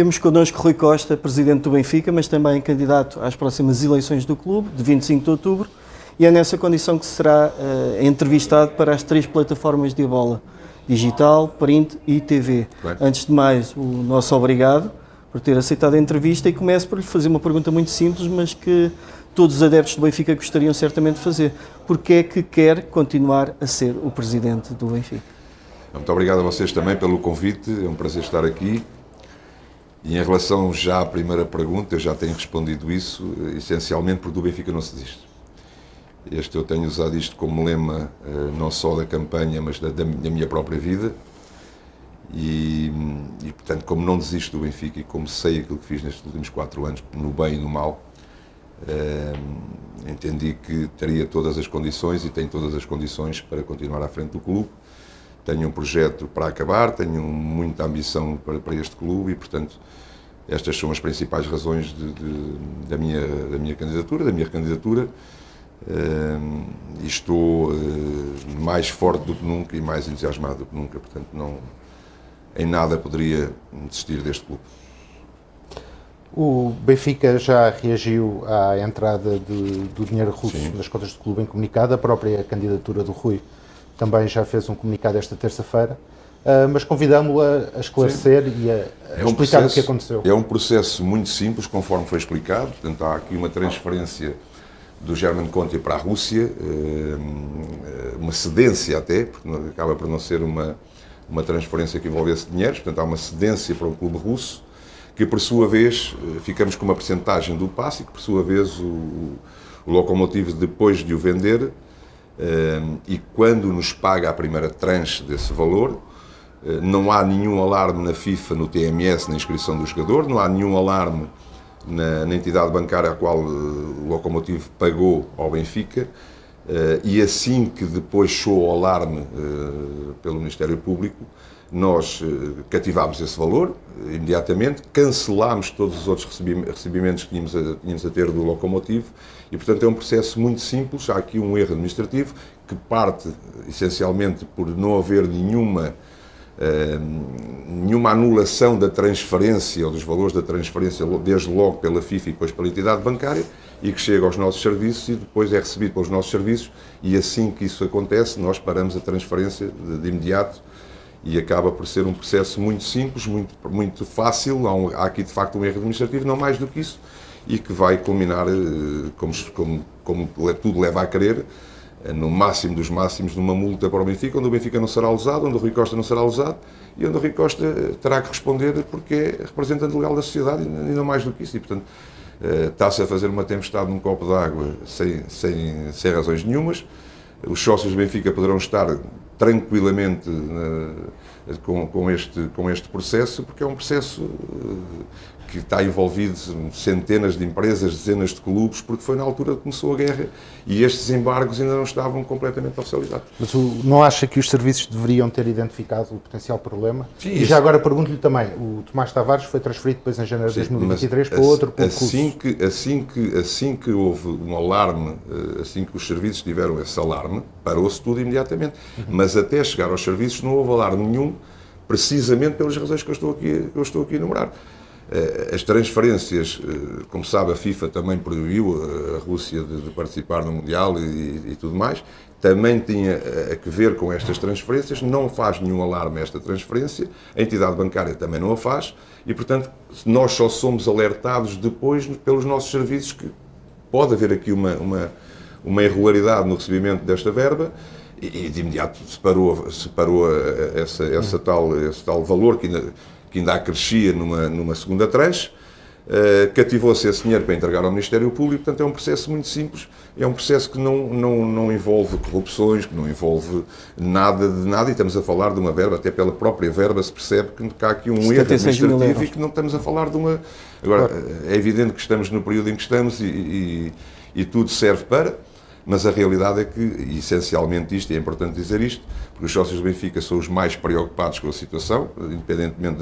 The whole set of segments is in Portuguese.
Temos connosco Rui Costa, presidente do Benfica, mas também candidato às próximas eleições do clube, de 25 de outubro, e é nessa condição que será entrevistado para as 3 plataformas de bola, digital, print e TV. Bem. Antes de mais, o nosso obrigado por ter aceitado a entrevista, e começo por lhe fazer uma pergunta muito simples, mas que todos os adeptos do Benfica gostariam certamente de fazer. Porquê é que quer continuar a ser o presidente do Benfica? Muito obrigado a vocês também pelo convite, é um prazer estar aqui. E em relação já à primeira pergunta, eu já tenho respondido isso, essencialmente porque do Benfica não se desiste. Eu tenho usado isto como lema, não só da campanha, mas da minha própria vida. E, portanto, como não desisto do Benfica e como sei aquilo que fiz nestes últimos 4 anos, no bem e no mal, entendi que teria todas as condições e tenho todas as condições para continuar à frente do clube. Tenho um projeto para acabar, tenho muita ambição para este clube e, portanto, estas são as principais razões da minha candidatura, da minha recandidatura. E estou mais forte do que nunca e mais entusiasmado do que nunca, portanto, em nada poderia desistir deste clube. O Benfica já reagiu à entrada do dinheiro russo nas contas do clube em comunicado. A própria candidatura do Rui também já fez um comunicado esta terça-feira, mas convidamo-lo a esclarecer e a explicar o que aconteceu. É um processo muito simples, conforme foi explicado. Portanto, há aqui uma transferência do German Conti para a Rússia, uma cedência até, porque acaba por não ser uma transferência que envolvesse dinheiros. Portanto, há uma cedência para o clube russo, que por sua vez ficamos com uma percentagem do passe e que por sua vez o Lokomotiv, depois de o vender, e quando nos paga a primeira tranche desse valor, não há nenhum alarme na FIFA, no TMS, na inscrição do jogador, não há nenhum alarme na entidade bancária a qual o Lokomotiv pagou ao Benfica, e assim que depois soou o alarme pelo Ministério Público, nós cativámos esse valor imediatamente, cancelámos todos os outros recebimentos que tínhamos a ter do Lokomotiv e, portanto, é um processo muito simples. Há aqui um erro administrativo que parte essencialmente por não haver nenhuma anulação da transferência ou dos valores da transferência desde logo pela FIFA e depois pela entidade bancária, e que chega aos nossos serviços e depois é recebido pelos nossos serviços, e assim que isso acontece nós paramos a transferência de imediato e acaba por ser um processo muito simples, muito fácil. Há aqui de facto um erro administrativo, não mais do que isso, e que vai culminar, como tudo leva a crer, no máximo dos máximos, numa multa para o Benfica, onde o Benfica não será usado, onde o Rui Costa não será usado e onde o Rui Costa terá que responder porque é representante legal da sociedade e não mais do que isso. E, portanto, está-se a fazer uma tempestade num copo d'água sem razões nenhumas. Os sócios do Benfica poderão estar tranquilamente com este processo, porque é um processo que está envolvido centenas de empresas, dezenas de clubes, porque foi na altura que começou a guerra e estes embargos ainda não estavam completamente oficializados. Mas não acha que os serviços deveriam ter identificado o potencial problema? Sim, e já agora pergunto-lhe também, o Tomás Tavares foi transferido depois em janeiro de 2023 para outro clube russo. Assim que houve um alarme, assim que os serviços tiveram esse alarme, parou-se tudo imediatamente. Mas até chegar aos serviços não houve alarme nenhum, precisamente pelas razões que eu estou aqui a enumerar. As transferências, como sabe, a FIFA também proibiu a Rússia de participar no Mundial e tudo mais, também tinha a que ver com estas transferências, não faz nenhum alarme esta transferência, a entidade bancária também não a faz, e portanto nós só somos alertados depois pelos nossos serviços que pode haver aqui uma irregularidade no recebimento desta verba, e de imediato separou esse tal valor que ainda acrescia numa segunda tranche, cativou-se esse dinheiro para entregar ao Ministério Público. Portanto, é um processo muito simples, é um processo que não envolve corrupções, que não envolve nada de nada, e estamos a falar de uma verba, até pela própria verba se percebe que há aqui um erro administrativo e que não estamos a falar de uma... Agora, é evidente que estamos no período em que estamos e tudo serve para... Mas a realidade é que, essencialmente isto, e é importante dizer isto, porque os sócios do Benfica são os mais preocupados com a situação, independentemente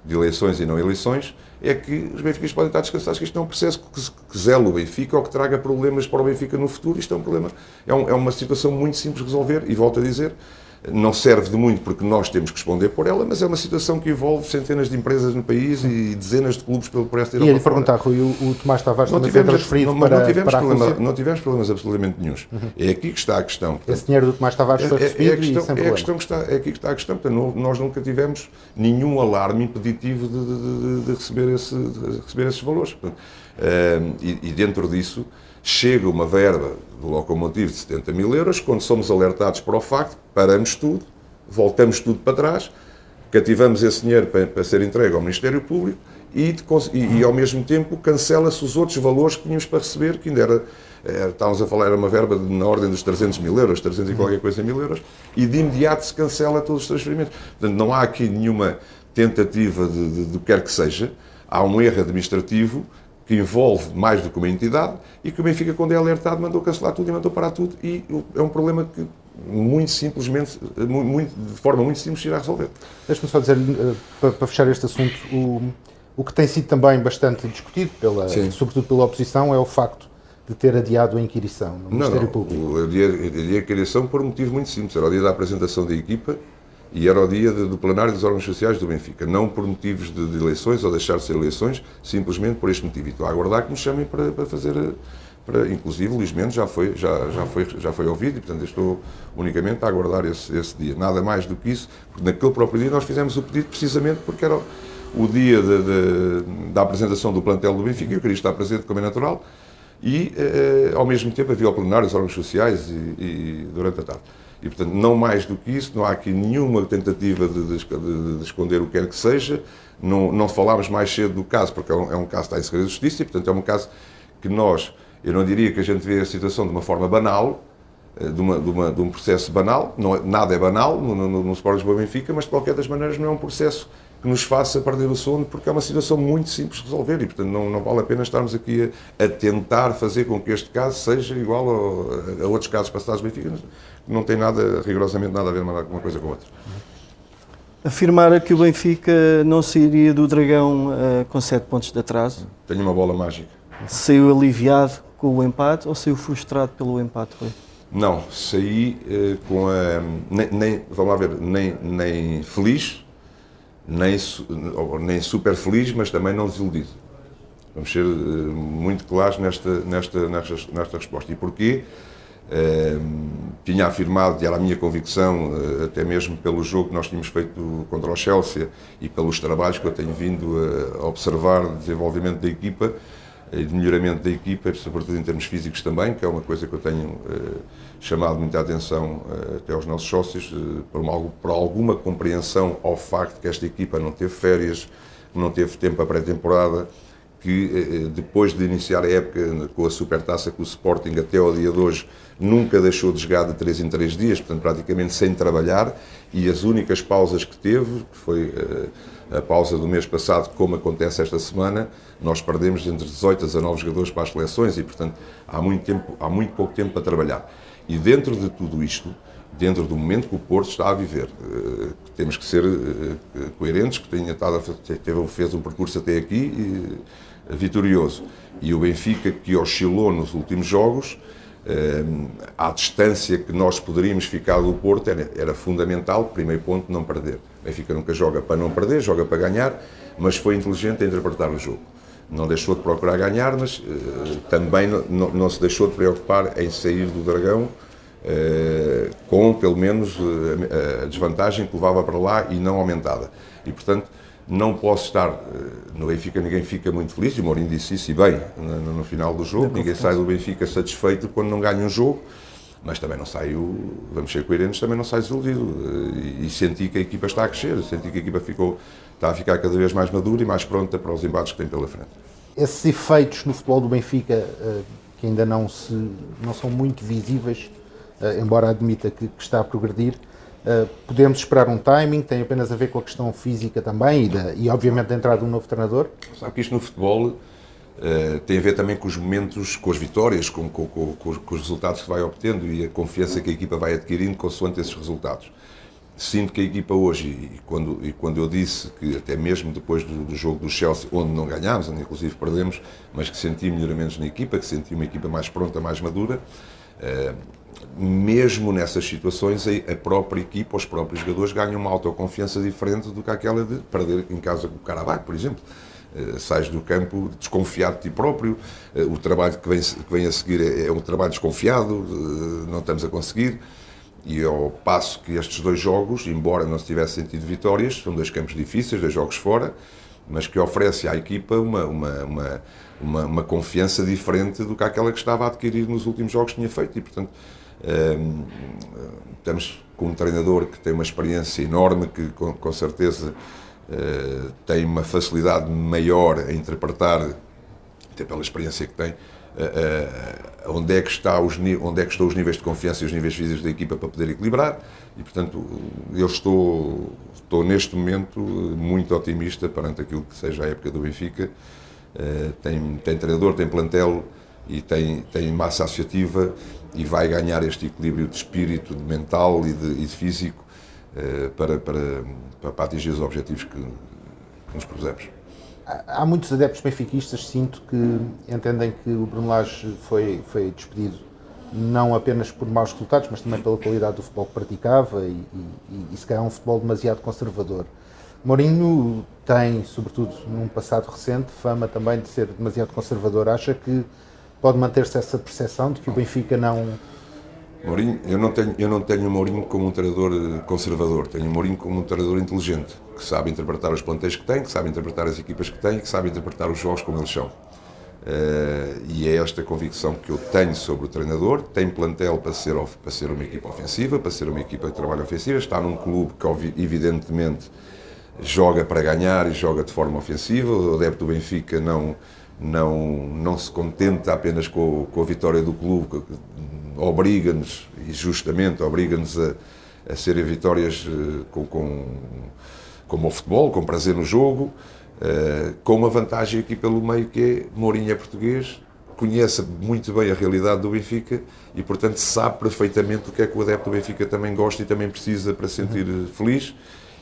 de eleições e não eleições, é que os benfiquistas podem estar descansados que isto não é um processo que zele o Benfica ou que traga problemas para o Benfica no futuro. Isto é um problema, é uma situação muito simples de resolver, e volto a dizer, não serve de muito porque nós temos que responder por ela, mas é uma situação que envolve centenas de empresas no país e dezenas de clubes por esta Europa. E ele perguntar, Rui, o Tomás Tavares também foi transferido não tivemos problemas absolutamente nenhuns. É aqui que está a questão. Portanto, esse dinheiro do Tomás Tavares foi recebido é aqui que está a questão. Portanto, nós nunca tivemos nenhum alarme impeditivo de receber esses valores. Portanto, e dentro disso chega uma verba do Locomotivo de 70 mil euros, quando somos alertados para o facto, paramos tudo, voltamos tudo para trás, cativamos esse dinheiro para ser entregue ao Ministério Público e ao mesmo tempo cancela-se os outros valores que tínhamos para receber, que ainda estávamos a falar, era uma verba na ordem dos 300 mil euros, 300 e qualquer coisa mil euros, e de imediato se cancela todos os transferimentos. Portanto, não há aqui nenhuma tentativa do que quer que seja, há um erro administrativo que envolve mais do que uma entidade e que o Benfica, quando é alertado, mandou cancelar tudo e mandou parar tudo, e é um problema que muito simplesmente, de forma muito simples, se irá resolver. Deixa-me só dizer, para fechar este assunto, o que tem sido também bastante discutido, sobretudo pela oposição, é o facto de ter adiado a inquirição no Ministério Público. A inquirição por um motivo muito simples, era o dia da apresentação da equipa e era o dia do plenário dos órgãos sociais do Benfica, não por motivos de eleições ou deixar de ser eleições, simplesmente por este motivo. E estou a aguardar que me chamem para fazer, inclusive o Luís Mendes já foi ouvido e, portanto, estou unicamente a aguardar esse dia. Nada mais do que isso, porque naquele próprio dia nós fizemos o pedido precisamente porque era o dia da apresentação do plantel do Benfica, eu queria estar presente, como é natural, e ao mesmo tempo havia o plenário dos órgãos sociais e durante a tarde. E, portanto, não mais do que isso, não há aqui nenhuma tentativa de esconder o que quer que seja, não falámos mais cedo do caso, porque é um caso que está em segredo de justiça, e, portanto, é um caso que eu não diria que a gente vê a situação de uma forma banal, de um processo banal, nada é banal no Sport Lisboa Benfica, mas de qualquer das maneiras não é um processo que nos faça perder o sono, porque é uma situação muito simples de resolver e, portanto, não vale a pena estarmos aqui a tentar fazer com que este caso seja igual a outros casos passados do Benfica. Não tem rigorosamente nada a ver uma coisa com a outra. Afirmar que o Benfica não sairia do Dragão com 7 pontos de atraso? Tenho uma bola mágica. Saiu aliviado com o empate ou saiu frustrado pelo empate? Não, saí com a... vamos lá ver, nem feliz, nem super feliz, mas também não desiludido. Vamos ser muito claros nesta resposta. E porquê? Tinha afirmado, e era a minha convicção, até mesmo pelo jogo que nós tínhamos feito contra o Chelsea e pelos trabalhos que eu tenho vindo a observar de desenvolvimento da equipa e de melhoramento da equipa, sobretudo em termos físicos também, que é uma coisa que eu tenho chamado muita atenção até aos nossos sócios, por alguma compreensão ao facto que esta equipa não teve férias, não teve tempo para pré-temporada, que depois de iniciar a época com a Supertaça com o Sporting até ao dia de hoje, nunca deixou de jogar de 3 em 3 dias, portanto praticamente sem trabalhar, e as únicas pausas que teve, que foi a pausa do mês passado, como acontece esta semana, nós perdemos entre 18 a 19 jogadores para as seleções e, portanto, há muito pouco tempo para trabalhar. E dentro de tudo isto, dentro do momento que o Porto está a viver, temos que ser coerentes, que fez um percurso até aqui vitorioso. E o Benfica, que oscilou nos últimos jogos, à distância que nós poderíamos ficar do Porto, era fundamental, primeiro ponto, não perder. O Benfica nunca joga para não perder, joga para ganhar, mas foi inteligente a interpretar o jogo. Não deixou de procurar ganhar, mas também não se deixou de preocupar em sair do Dragão com, pelo menos, a desvantagem que levava para lá e não aumentada. E, portanto, não posso estar... No Benfica ninguém fica muito feliz, e o Mourinho disse isso e bem no final do jogo, ninguém sai do Benfica satisfeito quando não ganha um jogo, mas também não saiu, vamos ser coerentes, também não sai desiludido. E senti que a equipa está a crescer, senti que a equipa está a ficar cada vez mais madura e mais pronta para os embates que tem pela frente. Esses efeitos no futebol do Benfica, que ainda não são muito visíveis, embora admita que está a progredir, podemos esperar um timing, tem apenas a ver com a questão física também e obviamente da entrada de um novo treinador? Sabe que isto no futebol tem a ver também com os momentos, com as vitórias, com os resultados que vai obtendo e a confiança que a equipa vai adquirindo consoante esses resultados. Sinto que a equipa hoje, e quando eu disse que até mesmo depois do jogo do Chelsea, onde não ganhámos, onde inclusive perdemos, mas que senti melhoramentos na equipa, que senti uma equipa mais pronta, mais madura, Mesmo nessas situações, a própria equipa, os próprios jogadores ganham uma autoconfiança diferente do que aquela de perder em casa com o Karabakh, por exemplo. Sais do campo desconfiado de ti próprio, o trabalho que vem a seguir é um trabalho desconfiado, não estamos a conseguir, e ao passo que estes 2 jogos, embora não se tivesse sentido vitórias, são 2 campos difíceis, 2 jogos fora, mas que oferece à equipa uma confiança diferente do que aquela que estava a adquirir nos últimos jogos que tinha feito, e portanto estamos com um treinador que tem uma experiência enorme, que com certeza tem uma facilidade maior a interpretar, até pela experiência que tem, onde é que estão os níveis de confiança e os níveis físicos da equipa para poder equilibrar, e portanto eu estou neste momento muito otimista perante aquilo que seja a época do Benfica. Tem treinador, tem plantel e tem massa associativa, e vai ganhar este equilíbrio de espírito, de mental e de físico para atingir os objetivos que nos propusemos. Há muitos adeptos benfiquistas, sinto, que entendem que o Bruno Lage foi despedido não apenas por maus resultados, mas também pela qualidade do futebol que praticava e se calhar um futebol demasiado conservador. Mourinho tem, sobretudo num passado recente, fama também de ser demasiado conservador. Acha que pode manter-se essa percepção de que o Benfica não... Mourinho, eu não tenho o Mourinho como um treinador conservador, tenho o Mourinho como um treinador inteligente, que sabe interpretar os plantéis que tem, que sabe interpretar as equipas que tem, que sabe interpretar os jogos como eles são. E é esta convicção que eu tenho sobre o treinador. Tem plantel para ser uma equipa ofensiva, para ser uma equipa que trabalha ofensiva, está num clube que evidentemente joga para ganhar e joga de forma ofensiva. O adepto do Benfica não se contenta apenas com a vitória do clube, obriga-nos, e justamente obriga-nos a serem vitórias como o futebol, com prazer no jogo, com uma vantagem aqui pelo meio, que é Mourinho é português, conhece muito bem a realidade do Benfica e, portanto, sabe perfeitamente o que é que o adepto do Benfica também gosta e também precisa para se sentir feliz.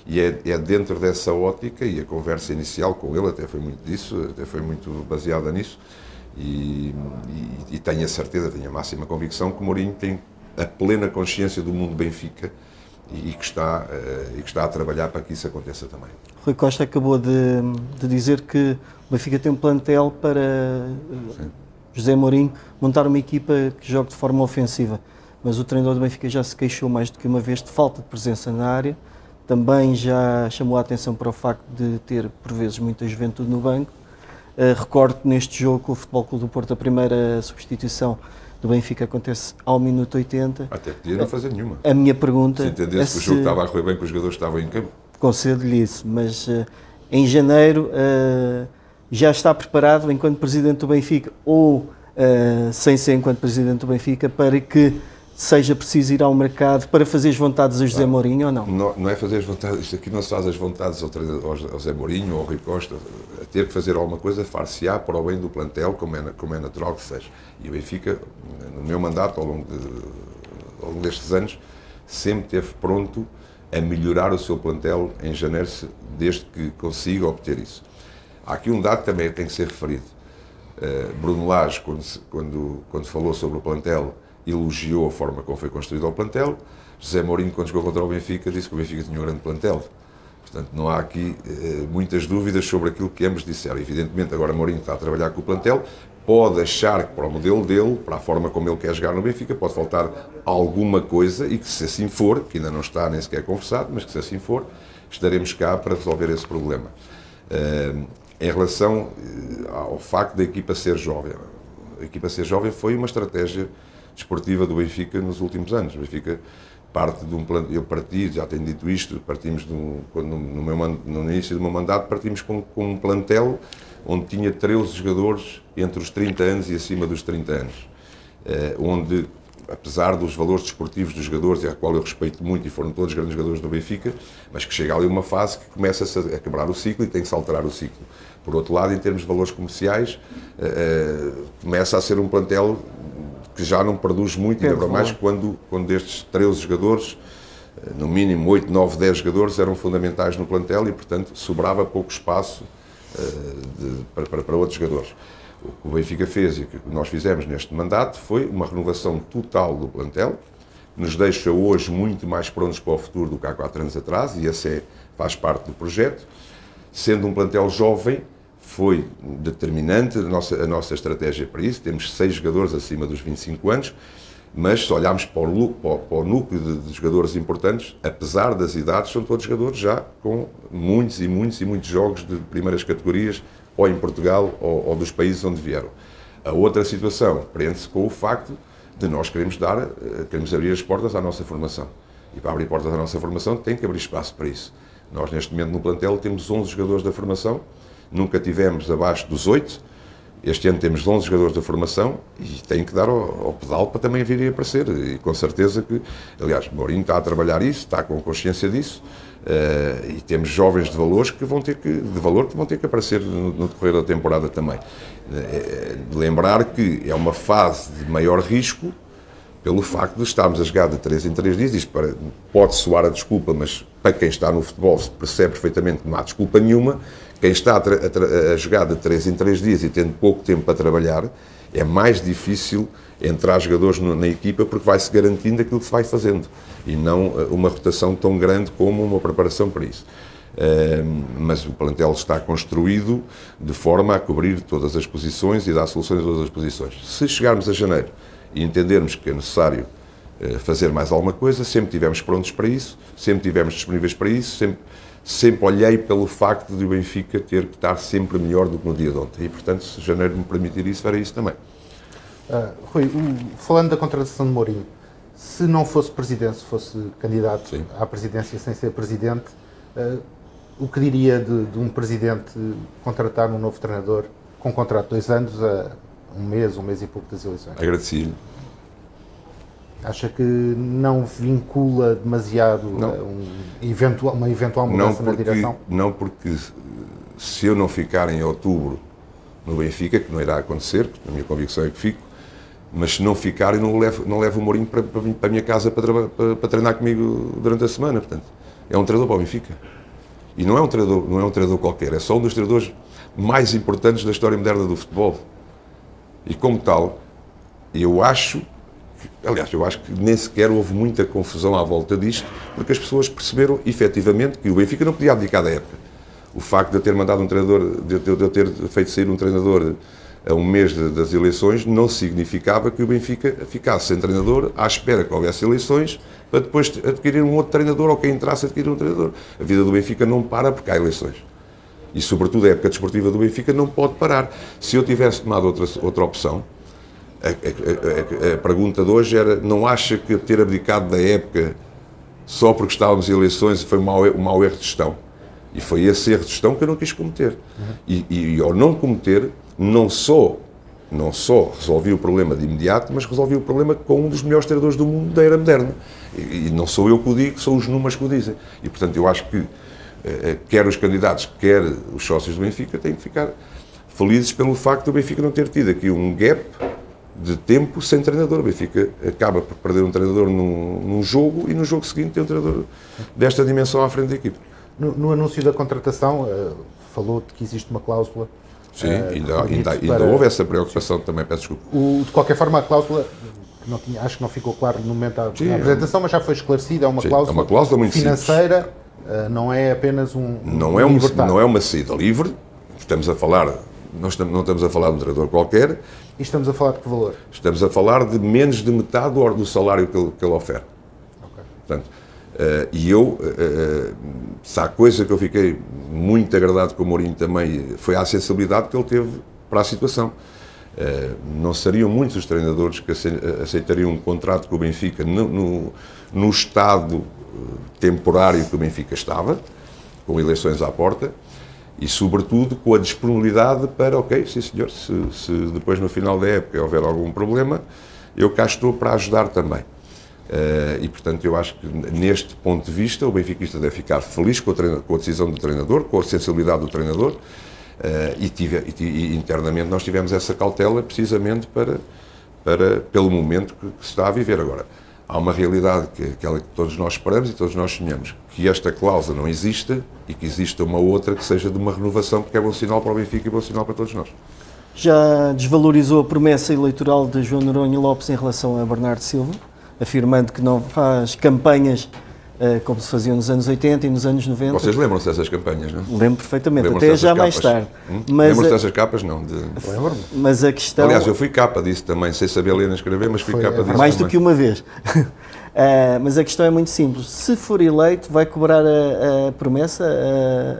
E é dentro dessa ótica, e a conversa inicial com ele até foi muito disso, até foi muito baseada nisso, e tenho a certeza, tenho a máxima convicção que Mourinho tem a plena consciência do mundo Benfica e que está a trabalhar para que isso aconteça também. Rui Costa acabou de dizer que o Benfica tem um plantel para José Mourinho montar uma equipa que jogue de forma ofensiva, mas o treinador do Benfica já se queixou mais do que uma vez de falta de presença na área. Também já chamou a atenção para o facto de ter, por vezes, muita juventude no banco. Recordo que neste jogo, com o Futebol Clube do Porto, a primeira substituição do Benfica acontece ao minuto 80. Até podia não fazer nenhuma. A minha pergunta... Se entendesse que o jogo estava a correr bem, que os jogadores estavam em campo. Concedo-lhe isso, mas em janeiro já está preparado, enquanto Presidente do Benfica, ou sem ser enquanto Presidente do Benfica, para que seja preciso ir ao mercado para fazer as vontades a José Mourinho ou não? Não é fazer as vontades, isto aqui não se faz as vontades ao José Mourinho ou ao Rui Costa. A ter que fazer alguma coisa, far-se-á para o bem do plantel, como é natural que seja. E o Benfica, no meu mandato, ao longo destes anos, sempre esteve pronto a melhorar o seu plantel em janeiro, desde que consiga obter isso. Há aqui um dado que também tem que ser referido. Bruno Lage, quando falou sobre o plantel, elogiou a forma como foi construído o plantel. José Mourinho, quando jogou contra o Benfica, disse que o Benfica tinha um grande plantel. Portanto, não há aqui muitas dúvidas sobre aquilo que ambos disseram. Evidentemente, agora Mourinho está a trabalhar com o plantel, pode achar que para o modelo dele, para a forma como ele quer jogar no Benfica, pode faltar alguma coisa e que, se assim for, que ainda não está nem sequer conversado, mas que, se assim for, estaremos cá para resolver esse problema. Em relação ao facto da equipa ser jovem, a equipa ser jovem foi uma estratégia desportiva do Benfica nos últimos anos. O Benfica parte de um plano, já tenho dito isto, partimos no início do meu mandato, partimos com um plantel onde tinha 13 jogadores entre os 30 anos e acima dos 30 anos, onde, apesar dos valores desportivos dos jogadores, e a qual eu respeito muito, e foram todos grandes jogadores do Benfica, mas que chega ali uma fase que começa a quebrar o ciclo e tem que se alterar o ciclo. Por outro lado, em termos de valores comerciais, começa a ser um plantel que já não produz muito, ainda mais quando destes 13 jogadores, no mínimo 8, 9, 10 jogadores eram fundamentais no plantel e, portanto, sobrava pouco espaço para outros jogadores. O que o Benfica fez e o que nós fizemos neste mandato foi uma renovação total do plantel, que nos deixa hoje muito mais prontos para o futuro do que há 4 anos atrás, e esse faz parte do projeto. Sendo um plantel jovem, foi determinante a nossa estratégia para isso. Temos 6 jogadores acima dos 25 anos, mas se olharmos para o núcleo de jogadores importantes, apesar das idades, são todos jogadores já com muitos jogos de primeiras categorias, ou em Portugal, ou dos países onde vieram. A outra situação prende-se com o facto de nós queremos abrir as portas à nossa formação. E para abrir portas à nossa formação tem que abrir espaço para isso. Nós, neste momento, no plantel, temos 11 jogadores da formação, nunca tivemos abaixo dos 8. Este ano temos 11 jogadores da formação e tem que dar ao pedal para também virem a aparecer. E com certeza que, aliás, Mourinho está a trabalhar isso, está com consciência disso, e temos jovens de valor que vão ter que aparecer no decorrer da temporada também. Lembrar que é uma fase de maior risco pelo facto de estarmos a jogar de 3 em 3 dias. Isto pode soar a desculpa, mas para quem está no futebol se percebe perfeitamente que não há desculpa nenhuma. Quem está a jogar de 3 em 3 dias e tendo pouco tempo para trabalhar, é mais difícil entrar jogadores na equipa porque vai-se garantindo aquilo que se vai fazendo e não uma rotação tão grande como uma preparação para isso. Mas o plantel está construído de forma a cobrir todas as posições e dar soluções a todas as posições. Se chegarmos a janeiro e entendermos que é necessário fazer mais alguma coisa, sempre estivemos prontos para isso, sempre estivemos disponíveis para isso, sempre olhei pelo facto de o Benfica ter que estar sempre melhor do que no dia de ontem. E, portanto, se janeiro me permitir isso, farei isso também. Rui, falando da contratação de Mourinho, se não fosse presidente, se fosse candidato à presidência sem ser presidente, o que diria de um presidente contratar um novo treinador com contrato de 2 anos a um mês e pouco das eleições? Agradeci-lhe. Acha que não vincula demasiado uma eventual mudança na direção? Não, porque se eu não ficar em outubro no Benfica, que não irá acontecer, porque a minha convicção é que fico, mas se não ficar, eu não levo o Mourinho para a minha casa para treinar comigo durante a semana. Portanto, é um treinador para o Benfica. E não é um treinador qualquer, é só um dos treinadores mais importantes da história moderna do futebol. E como tal, eu acho que nem sequer houve muita confusão à volta disto, porque as pessoas perceberam efetivamente que o Benfica não podia abdicar da época. O facto de eu ter mandado um treinador, de eu ter feito sair um treinador a um mês das eleições, não significava que o Benfica ficasse sem treinador à espera que houvesse eleições para depois adquirir um outro treinador ou quem entrasse a adquirir um treinador. A vida do Benfica não para porque há eleições. E, sobretudo, a época desportiva do Benfica não pode parar. Se eu tivesse tomado outra opção, a pergunta de hoje era: não acha que ter abdicado da época só porque estávamos em eleições foi um mau erro de gestão? E foi esse erro de gestão que eu não quis cometer. E ao não cometer, não só resolvi o problema de imediato, mas resolvi o problema com um dos melhores treinadores do mundo da era moderna. E não sou eu que o digo, são os números que o dizem. E, portanto, eu acho que quer os candidatos, quer os sócios do Benfica têm que ficar felizes pelo facto do Benfica não ter tido aqui um gap de tempo sem treinador. O Benfica acaba por perder um treinador num jogo e no jogo seguinte tem um treinador desta dimensão à frente da equipe. No anúncio da contratação, falou de que existe uma cláusula. Sim, ainda houve essa preocupação também, peço desculpa. De qualquer forma, a cláusula, acho que não ficou claro no momento da apresentação, mas já foi esclarecida, é uma cláusula muito financeira, não é apenas não é uma saída livre, estamos a falar, não estamos a falar de um treinador qualquer. E estamos a falar de que valor? Estamos a falar de menos de metade do salário que ele oferece. Okay. Portanto, se há coisa que eu fiquei muito agradado com o Mourinho também, foi a sensibilidade que ele teve para a situação. Não seriam muitos os treinadores que aceitariam um contrato com o Benfica no estado temporário que o Benfica estava, com eleições à porta, e sobretudo com a disponibilidade para, ok, sim senhor, se depois no final da época houver algum problema, eu cá estou para ajudar também. E portanto eu acho que neste ponto de vista o benfiquista deve ficar feliz com a decisão do treinador, com a sensibilidade do treinador, e internamente nós tivemos essa cautela precisamente pelo momento que se está a viver agora. Há uma realidade que todos nós esperamos e todos nós sonhamos, que esta cláusula não exista e que exista uma outra que seja de uma renovação, porque é bom sinal para o Benfica e bom sinal para todos nós. já desvalorizou a promessa eleitoral de João Noronha Lopes em relação a Bernardo Silva, afirmando que não faz campanhas como se faziam nos anos 80 e nos anos 90. Vocês lembram-se dessas campanhas, não? Lembro perfeitamente, Lembram-se até dessas já capas? mais tarde. Lembram-se dessas capas? Não. Lembro-me. Mas a questão... Aliás, eu fui capa disso também, sem saber ler nem escrever, mas fui Foi, capa disso mais também. do que uma vez. Mas a questão é muito simples. Se for eleito, vai cobrar a promessa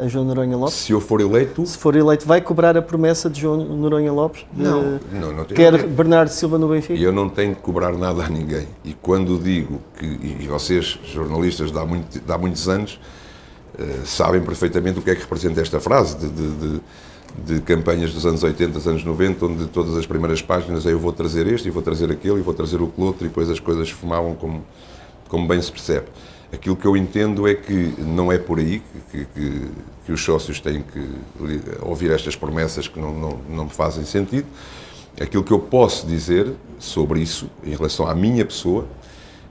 a João Noronha Lopes? Se eu for eleito... Se for eleito, vai cobrar a promessa de João Noronha Lopes? Não tenho Quer ninguém. Bernardo Silva no Benfica? E eu não tenho que cobrar nada a ninguém. E quando digo que, e vocês, jornalistas de há muitos anos, sabem perfeitamente o que é que representa esta frase de campanhas dos anos 80, dos anos 90, onde todas as primeiras páginas é eu vou trazer este, e vou trazer aquele, e vou trazer o outro, e depois as coisas fumavam como bem se percebe. Aquilo que eu entendo é que não é por aí que os sócios têm que ouvir estas promessas que não me fazem sentido. Aquilo que eu posso dizer sobre isso, em relação à minha pessoa,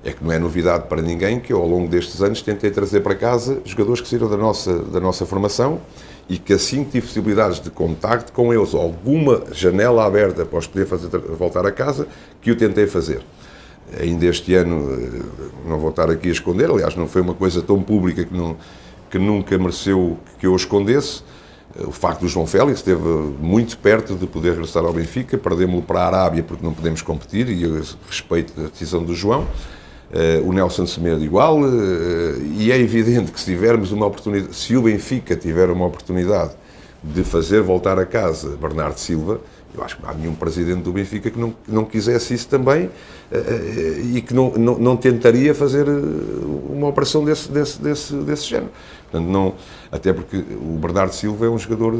é que não é novidade para ninguém que eu, ao longo destes anos, tentei trazer para casa jogadores que saíram da nossa formação e que assim que tive possibilidades de contacto com eles, ou alguma janela aberta para os poder voltar a casa, que o tentei fazer. Ainda este ano, não vou estar aqui a esconder, aliás, não foi uma coisa tão pública que nunca mereceu que eu escondesse. O facto do João Félix esteve muito perto de poder regressar ao Benfica, perdemos-lo para a Arábia porque não podemos competir, e eu respeito a decisão do João. O Nelson Semedo igual, e é evidente que se tivermos uma oportunidade, se o Benfica tiver uma oportunidade de fazer voltar a casa Bernardo Silva, eu acho que não há nenhum presidente do Benfica que não quisesse isso também, e que não tentaria fazer uma operação desse género. Portanto, até porque o Bernardo Silva é um jogador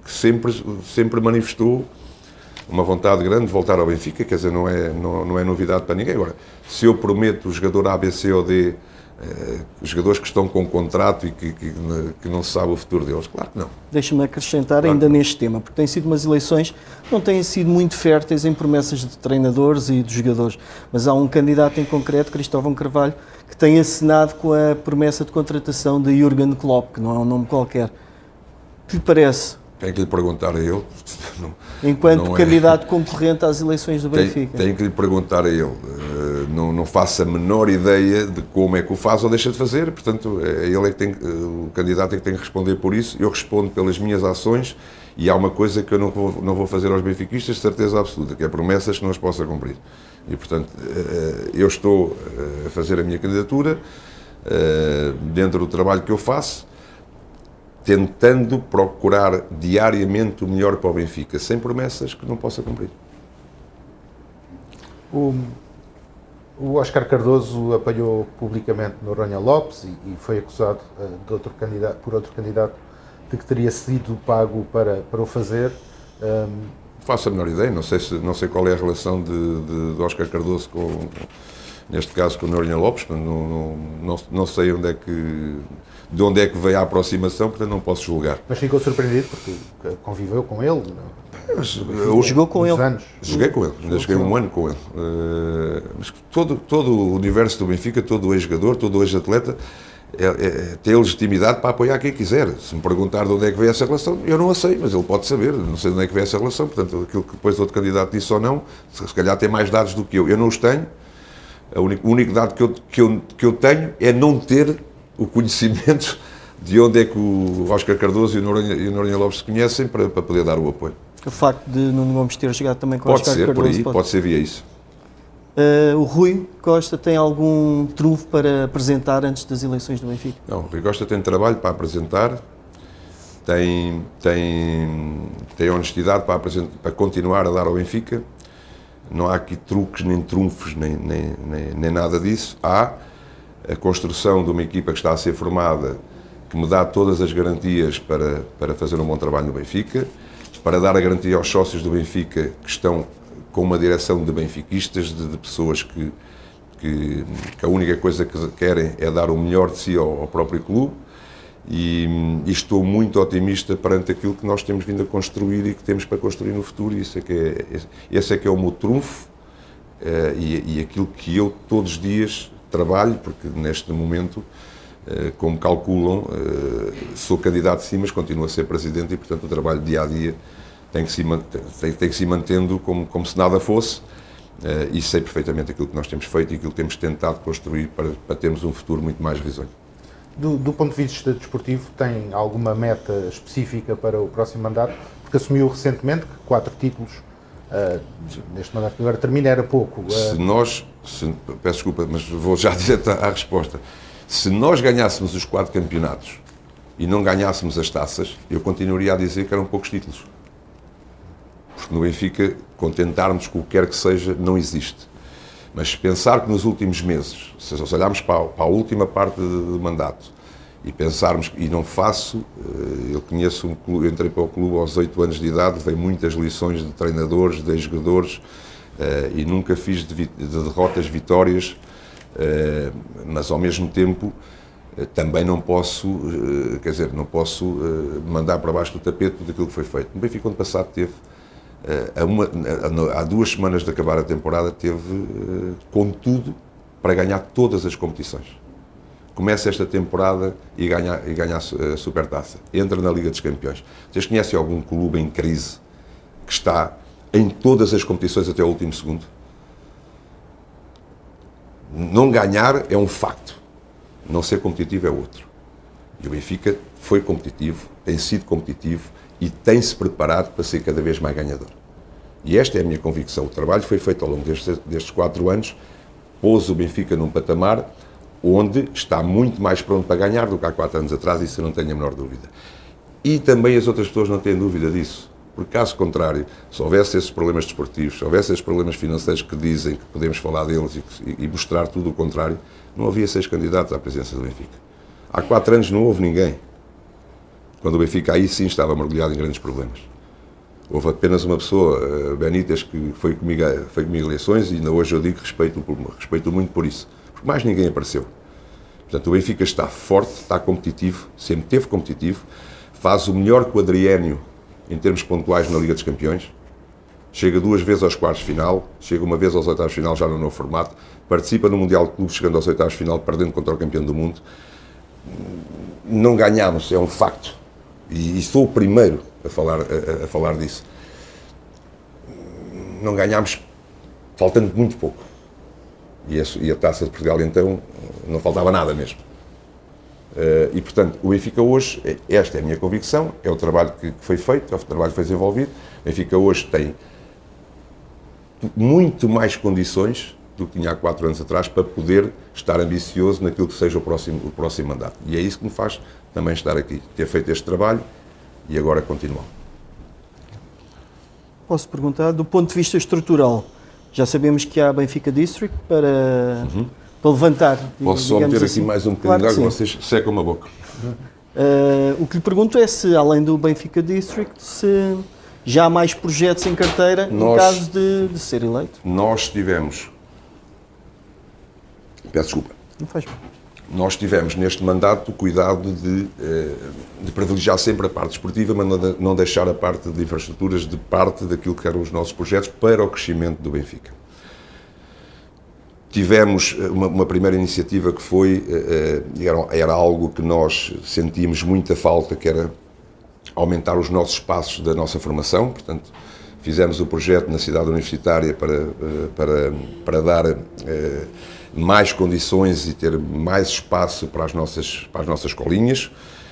que sempre manifestou uma vontade grande de voltar ao Benfica, quer dizer, não é novidade para ninguém. Agora, se eu prometo o jogador A, B, C ou D, os jogadores que estão com contrato e que não se sabe o futuro deles, claro que não. Deixa-me acrescentar ainda neste tema, porque têm sido umas eleições que não têm sido muito férteis em promessas de treinadores e de jogadores, mas há um candidato em concreto, Cristóvão Carvalho, que tem assinado com a promessa de contratação de Jürgen Klopp, que não é um nome qualquer. O que lhe parece? Tenho que lhe perguntar a ele. Enquanto candidato concorrente às eleições do Benfica. Tenho que lhe perguntar a ele. Não faço a menor ideia de como é que o faz ou deixa de fazer, portanto, ele é que o candidato é que tem que responder por isso. Eu respondo pelas minhas ações, e há uma coisa que eu não vou fazer aos benfiquistas, de certeza absoluta, que é promessas que não as possa cumprir. E, portanto, eu estou a fazer a minha candidatura dentro do trabalho que eu faço, tentando procurar diariamente o melhor para o Benfica, sem promessas que não possa cumprir. O Óscar Cardoso apoiou publicamente Noronha Lopes e foi acusado por outro candidato de que teria sido pago para o fazer. Faço a menor ideia, não sei qual é a relação de Óscar Cardoso neste caso com Noronha Lopes, não sei de onde é que veio a aproximação, portanto não posso julgar. Mas ficou surpreendido porque conviveu com ele? Jogou com ele? Anos. Joguei com ele, ainda joguei um ano com ele. Mas todo o universo do Benfica, todo o ex-jogador, todo o ex-atleta tem legitimidade para apoiar quem quiser. Se me perguntar de onde é que veio essa relação, eu não a sei, mas ele pode saber, não sei de onde é que veio essa relação. Portanto, aquilo que depois outro candidato disse ou não, se calhar tem mais dados do que eu. Eu não os tenho. O único dado que eu tenho é não ter o conhecimento de onde é que o Óscar Cardoso e o Noronha Lopes se conhecem para poder dar o apoio. O facto de Nuno Gomes ter jogado também com o Óscar Cardoso... Pode ser por aí, pode ser via isso. O Rui Costa tem algum trunfo para apresentar antes das eleições do Benfica? Não, o Rui Costa tem trabalho para apresentar, tem honestidade para continuar a dar ao Benfica. Não há aqui truques, nem trunfos, nem nada disso. Há a construção de uma equipa que está a ser formada, que me dá todas as garantias para fazer um bom trabalho no Benfica, para dar a garantia aos sócios do Benfica que estão com uma direção de benfiquistas, de pessoas que a única coisa que querem é dar o melhor de si ao próprio clube, e estou muito otimista perante aquilo que nós temos vindo a construir e que temos para construir no futuro, e esse é que é o meu trunfo, e aquilo que eu todos os dias trabalho, porque neste momento, como calculam, sou candidato sim, mas continuo a ser presidente, e portanto o trabalho dia a dia tem que se ir mantendo como se nada fosse, e sei perfeitamente aquilo que nós temos feito e aquilo que temos tentado construir para termos um futuro muito mais risonho. Do ponto de vista desportivo, tem alguma meta específica para o próximo mandato? Porque assumiu recentemente que 4 títulos neste mandato que agora termina era pouco. Peço desculpa, mas vou já direto à resposta. Se nós ganhássemos os 4 campeonatos e não ganhássemos as taças, eu continuaria a dizer que eram poucos títulos. Porque no Benfica, contentarmos com o que quer que seja, não existe. Mas pensar que nos últimos meses, se nós olharmos para a última parte do mandato e pensarmos, e não faço, eu conheço um clube, entrei para o clube aos 8 anos de idade, veio muitas lições de treinadores, de jogadores, e nunca fiz de derrotas vitórias, mas ao mesmo tempo também não posso, não posso mandar para baixo do tapete tudo aquilo que foi feito. O Benfica, ano passado, teve, há 2 semanas de acabar a temporada, teve com tudo para ganhar todas as competições. Começa esta temporada e ganha a Supertaça. Entra na Liga dos Campeões. Vocês conhecem algum clube em crise que está em todas as competições até o último segundo? Não ganhar é um facto. Não ser competitivo é outro. E o Benfica foi competitivo, tem sido competitivo e tem-se preparado para ser cada vez mais ganhador. E esta é a minha convicção. O trabalho foi feito ao longo destes 4 anos, pôs o Benfica num patamar onde está muito mais pronto para ganhar do que há 4 anos atrás, isso eu não tenho a menor dúvida. E também as outras pessoas não têm dúvida disso. Porque, caso contrário, se houvesse esses problemas desportivos, se houvesse esses problemas financeiros que dizem que podemos falar deles e mostrar tudo o contrário, não havia 6 candidatos à presidência do Benfica. Há 4 anos não houve ninguém. Quando o Benfica aí sim estava mergulhado em grandes problemas. Houve apenas uma pessoa, Benítez, que foi comigo a eleições, e ainda hoje eu digo que respeito muito por isso. Porque mais ninguém apareceu. Portanto, o Benfica está forte, está competitivo, sempre teve competitivo, faz o melhor quadriénio em termos pontuais na Liga dos Campeões, chega 2 vezes aos quartos de final, chega uma vez aos oitavos de final já no novo formato, participa no Mundial de Clubes chegando aos oitavos de final, perdendo contra o campeão do mundo. Não ganhámos, é um facto. E sou o primeiro a falar disso. Não ganhámos faltando muito pouco. E a Taça de Portugal, então, não faltava nada mesmo. E, portanto, o Benfica hoje, esta é a minha convicção, é o trabalho que foi feito, é o trabalho que foi desenvolvido. O Benfica hoje tem muito mais condições do que tinha há 4 anos atrás para poder estar ambicioso naquilo que seja o próximo mandato. E é isso que me faz também estar aqui, ter feito este trabalho e agora continuar. Posso perguntar, do ponto de vista estrutural, já sabemos que há Benfica District para levantar. Posso só meter assim. aqui mais um Claro bocadinho de água, vocês secam a boca. O que lhe pergunto é se, além do Benfica District, se já há mais projetos em carteira no caso de ser eleito. Nós tivemos... Peço desculpa. Não faz mal. Nós tivemos neste mandato o cuidado de privilegiar sempre a parte esportiva, mas não deixar a parte de infraestruturas de parte daquilo que eram os nossos projetos para o crescimento do Benfica. Tivemos uma primeira iniciativa que foi, era algo que nós sentíamos muita falta, que era aumentar os nossos espaços da nossa formação. Portanto, fizemos o projeto na cidade universitária para dar mais condições e ter mais espaço para as nossas escolinhas,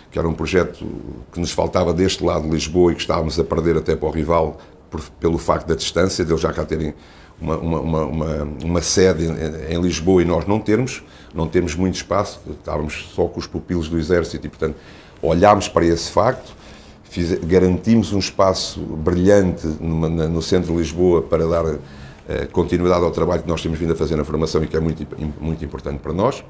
que era um projeto que nos faltava deste lado de Lisboa e que estávamos a perder até para o rival pelo facto da distância, de eles já cá terem uma sede em Lisboa e nós não termos muito espaço, estávamos só com os pupilos do Exército e, portanto, olhámos para esse facto, garantimos um espaço brilhante no centro de Lisboa para dar continuidade ao trabalho que nós temos vindo a fazer na formação e que é muito, muito importante para nós.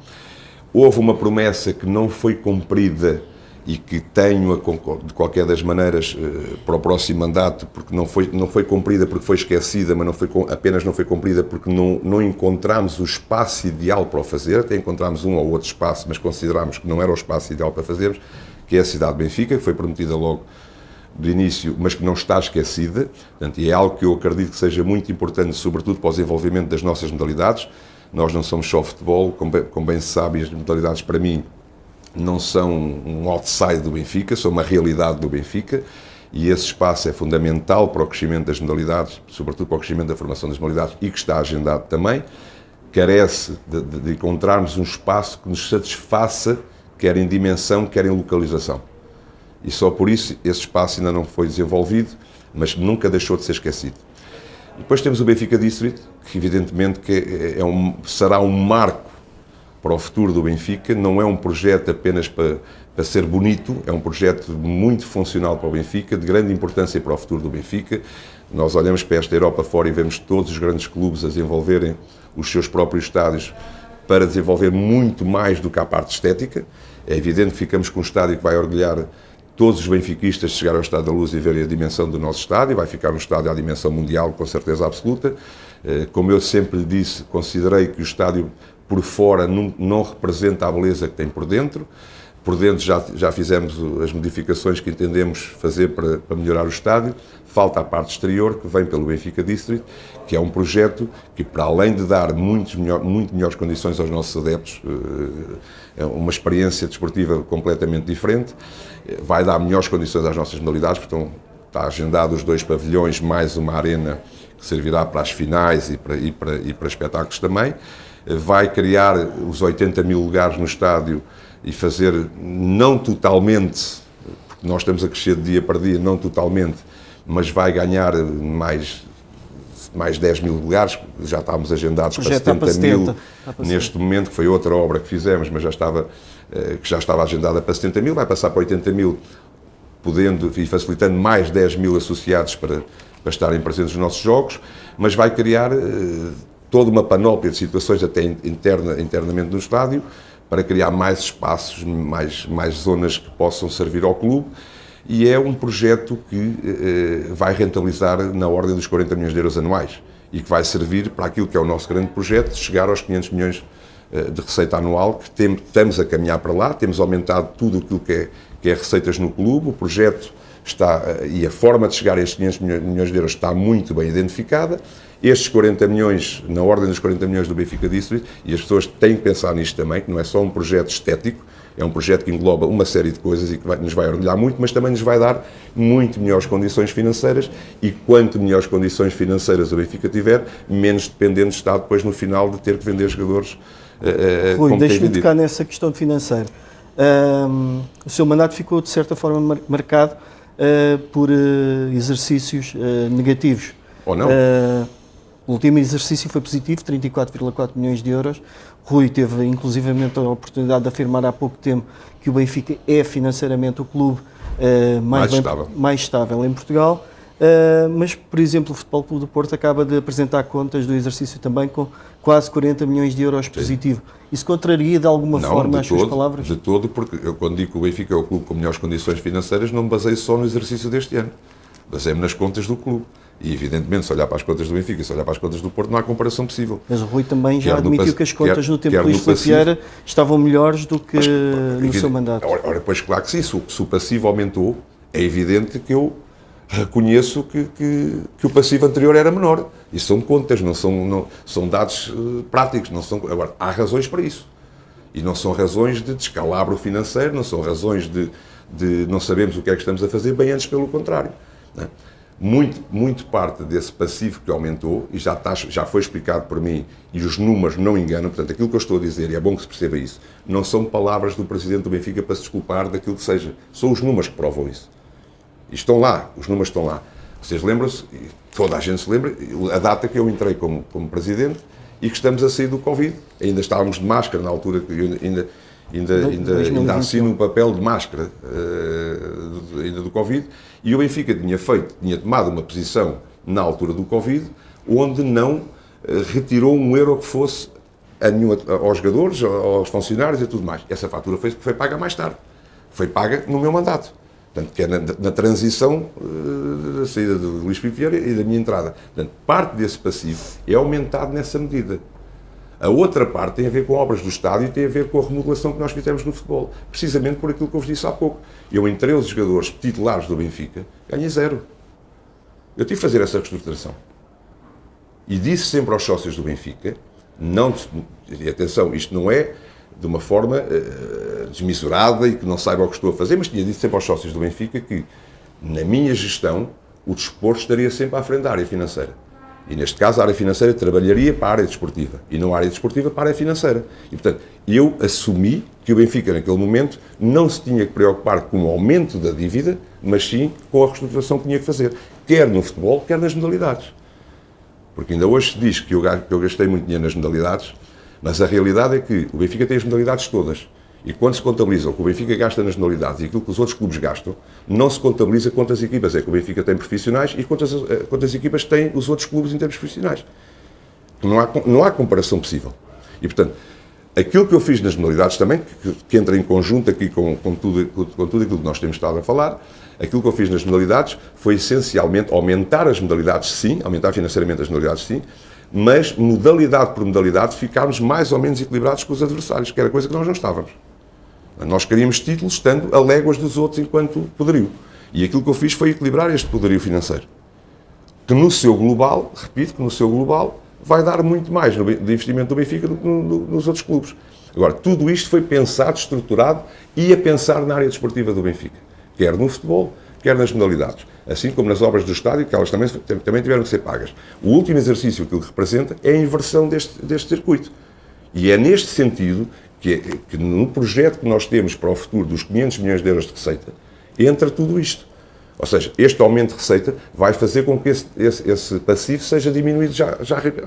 Houve uma promessa que não foi cumprida e que tenho, de qualquer das maneiras, para o próximo mandato, porque não foi cumprida porque foi esquecida, mas apenas não foi cumprida porque não encontramos o espaço ideal para o fazer, até encontramos um ou outro espaço, mas considerámos que não era o espaço ideal para fazermos, que é a cidade de Benfica, que foi prometida logo do início, mas que não está esquecida. Portanto, e é algo que eu acredito que seja muito importante, sobretudo para o desenvolvimento das nossas modalidades. Nós não somos só futebol, como bem se sabe, as modalidades para mim não são um outside do Benfica, são uma realidade do Benfica e esse espaço é fundamental para o crescimento das modalidades, sobretudo para o crescimento da formação das modalidades, e que está agendado também, carece de encontrarmos um espaço que nos satisfaça, quer em dimensão, quer em localização. E só por isso esse espaço ainda não foi desenvolvido, mas nunca deixou de ser esquecido. Depois temos o Benfica District, que evidentemente que será um marco para o futuro do Benfica. Não é um projeto apenas para ser bonito, é um projeto muito funcional para o Benfica, de grande importância para o futuro do Benfica. Nós olhamos para esta Europa fora e vemos todos os grandes clubes a desenvolverem os seus próprios estádios para desenvolver muito mais do que a parte estética. É evidente que ficamos com um estádio que vai orgulhar todos os benfiquistas de chegar ao Estádio da Luz e verem a dimensão do nosso estádio. Vai ficar um estádio à dimensão mundial, com certeza absoluta. Como eu sempre disse, considerei que o estádio por fora não representa a beleza que tem por dentro. Por dentro já fizemos as modificações que entendemos fazer para melhorar o estádio. Falta a parte exterior, que vem pelo Benfica District, que é um projeto que, para além de dar muito melhores condições aos nossos adeptos, é uma experiência desportiva completamente diferente, vai dar melhores condições às nossas modalidades, portanto está agendado os 2 pavilhões, mais uma arena que servirá para as finais e para espetáculos também. Vai criar os 80 mil lugares no estádio e fazer, não totalmente, porque nós estamos a crescer de dia para dia, não totalmente, mas vai ganhar mais 10 mil lugares, já estávamos agendados para 70 mil neste momento, que foi outra obra que fizemos, mas já estava agendada para 70 mil, vai passar para 80 mil, podendo e facilitando mais 10 mil associados para estarem presentes nos nossos jogos, mas vai criar toda uma panóplia de situações até internamente no estádio, para criar mais espaços, mais zonas que possam servir ao clube, e é um projeto que vai rentabilizar na ordem dos 40 milhões de euros anuais e que vai servir para aquilo que é o nosso grande projeto, de chegar aos 500 milhões de receita anual, que estamos a caminhar para lá, temos aumentado tudo aquilo que é receitas no clube, o projeto está, e a forma de chegar a estes 500 milhões de euros está muito bem identificada. Estes 40 milhões, na ordem dos 40 milhões do Benfica District, e as pessoas têm que pensar nisto também, que não é só um projeto estético, é um projeto que engloba uma série de coisas e que nos vai orgulhar muito, mas também nos vai dar muito melhores condições financeiras, e quanto melhores condições financeiras o Benfica tiver, menos dependente está depois no final de ter que vender jogadores Rui, deixe-me tocar nessa questão financeira. O seu mandato ficou, de certa forma, marcado por exercícios negativos. Ou não? O último exercício foi positivo, 34,4 milhões de euros. Rui teve, inclusivamente, a oportunidade de afirmar há pouco tempo que o Benfica é financeiramente o clube mais estável em Portugal. Mas, por exemplo, o Futebol Clube do Porto acaba de apresentar contas do exercício também com quase 40 milhões de euros positivo. Isso contraria de alguma forma as suas palavras? De todo, porque eu, quando digo que o Benfica é o clube com melhores condições financeiras, não me baseio só no exercício deste ano. Baseio-me nas contas do clube. E, evidentemente, se olhar para as contas do Benfica e se olhar para as contas do Porto, não há comparação possível. Mas o Rui também já admitiu que as contas no tempo de Luís Filipe Vieira estavam melhores do que no seu mandato. Ora, pois claro que sim, se o passivo aumentou, é evidente que eu reconheço que o passivo anterior era menor. Isso são contas, são dados práticos. Agora, há razões para isso. E não são razões de descalabro financeiro, não são razões de não sabermos o que é que estamos a fazer, bem antes pelo contrário. Não é? Muito parte desse passivo que aumentou, e já foi explicado por mim, e os números não enganam, portanto, aquilo que eu estou a dizer, e é bom que se perceba isso, não são palavras do Presidente do Benfica para se desculpar daquilo que seja, são os números que provam isso. E estão lá, os números estão lá. Vocês lembram-se, toda a gente se lembra, a data que eu entrei como Presidente e que estamos a sair do Covid. Ainda estávamos de máscara na altura, que eu ainda assino o papel de máscara ainda do Covid, e o Benfica tinha tomado uma posição na altura do Covid, onde não retirou um euro que fosse aos jogadores, aos funcionários e tudo mais. Essa fatura foi paga mais tarde. Foi paga no meu mandato. Portanto, que é na transição da saída de Luís Filipe Vieira e da minha entrada. Portanto, parte desse passivo é aumentado nessa medida. A outra parte tem a ver com obras do estádio e tem a ver com a remodelação que nós fizemos no futebol. Precisamente por aquilo que eu vos disse há pouco. Eu, em 13 jogadores titulares do Benfica, ganhei 0. Eu tive que fazer essa reestruturação. E disse sempre aos sócios do Benfica, e atenção, isto não é de uma forma desmesurada e que não saiba o que estou a fazer, mas tinha dito sempre aos sócios do Benfica que na minha gestão, o desporto estaria sempre à frente da área financeira. E neste caso a área financeira trabalharia para a área desportiva e não a área desportiva para a área financeira. E portanto, eu assumi que o Benfica naquele momento não se tinha que preocupar com o aumento da dívida, mas sim com a reestruturação que tinha que fazer, quer no futebol, quer nas modalidades. Porque ainda hoje se diz que eu gastei muito dinheiro nas modalidades, mas a realidade é que o Benfica tem as modalidades todas. E quando se contabiliza o que o Benfica gasta nas modalidades e aquilo que os outros clubes gastam, não se contabiliza quantas equipas é que o Benfica tem profissionais e quantas equipas têm os outros clubes em termos profissionais. Não há comparação possível. E, portanto, aquilo que eu fiz nas modalidades também, que entra em conjunto aqui com tudo aquilo que nós temos estado a falar, aquilo que eu fiz nas modalidades foi essencialmente aumentar as modalidades, sim, aumentar financeiramente as modalidades, sim, mas modalidade por modalidade ficarmos mais ou menos equilibrados com os adversários, que era coisa que nós não estávamos. Nós queríamos títulos estando a léguas dos outros enquanto poderio. E aquilo que eu fiz foi equilibrar este poderio financeiro. Que no seu global, repito, que no seu global vai dar muito mais de investimento do Benfica do que nos outros clubes. Agora, tudo isto foi pensado, estruturado e a pensar na área desportiva do Benfica. Quer no futebol, quer nas modalidades. Assim como nas obras do estádio, que elas também tiveram que ser pagas. O último exercício que ele representa é a inversão deste circuito. E é neste sentido que no projeto que nós temos para o futuro dos 500 milhões de euros de receita, entra tudo isto. Ou seja, este aumento de receita vai fazer com que esse passivo seja diminuído já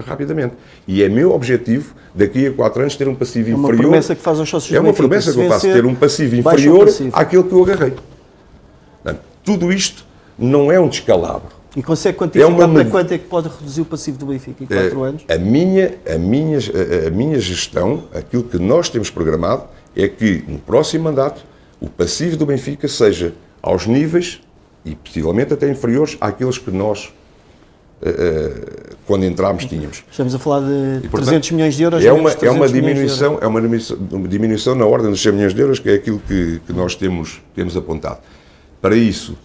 rapidamente. E é meu objetivo, daqui a 4 anos, ter um passivo inferior... É uma promessa que faz aos sócios do Benfica. É uma promessa que eu faço, ter um passivo inferior àquilo que eu agarrei. Portanto, tudo isto não é um descalabro. E consegue quantificar para quanto é que pode reduzir o passivo do Benfica em 4 anos? A minha gestão, aquilo que nós temos programado, é que no próximo mandato o passivo do Benfica seja aos níveis e possivelmente até inferiores àqueles que nós, quando entrámos, tínhamos. Estamos a falar de 300 milhões de euros. É uma diminuição na ordem dos 100 milhões de euros, que é aquilo que nós temos apontado. Para isso,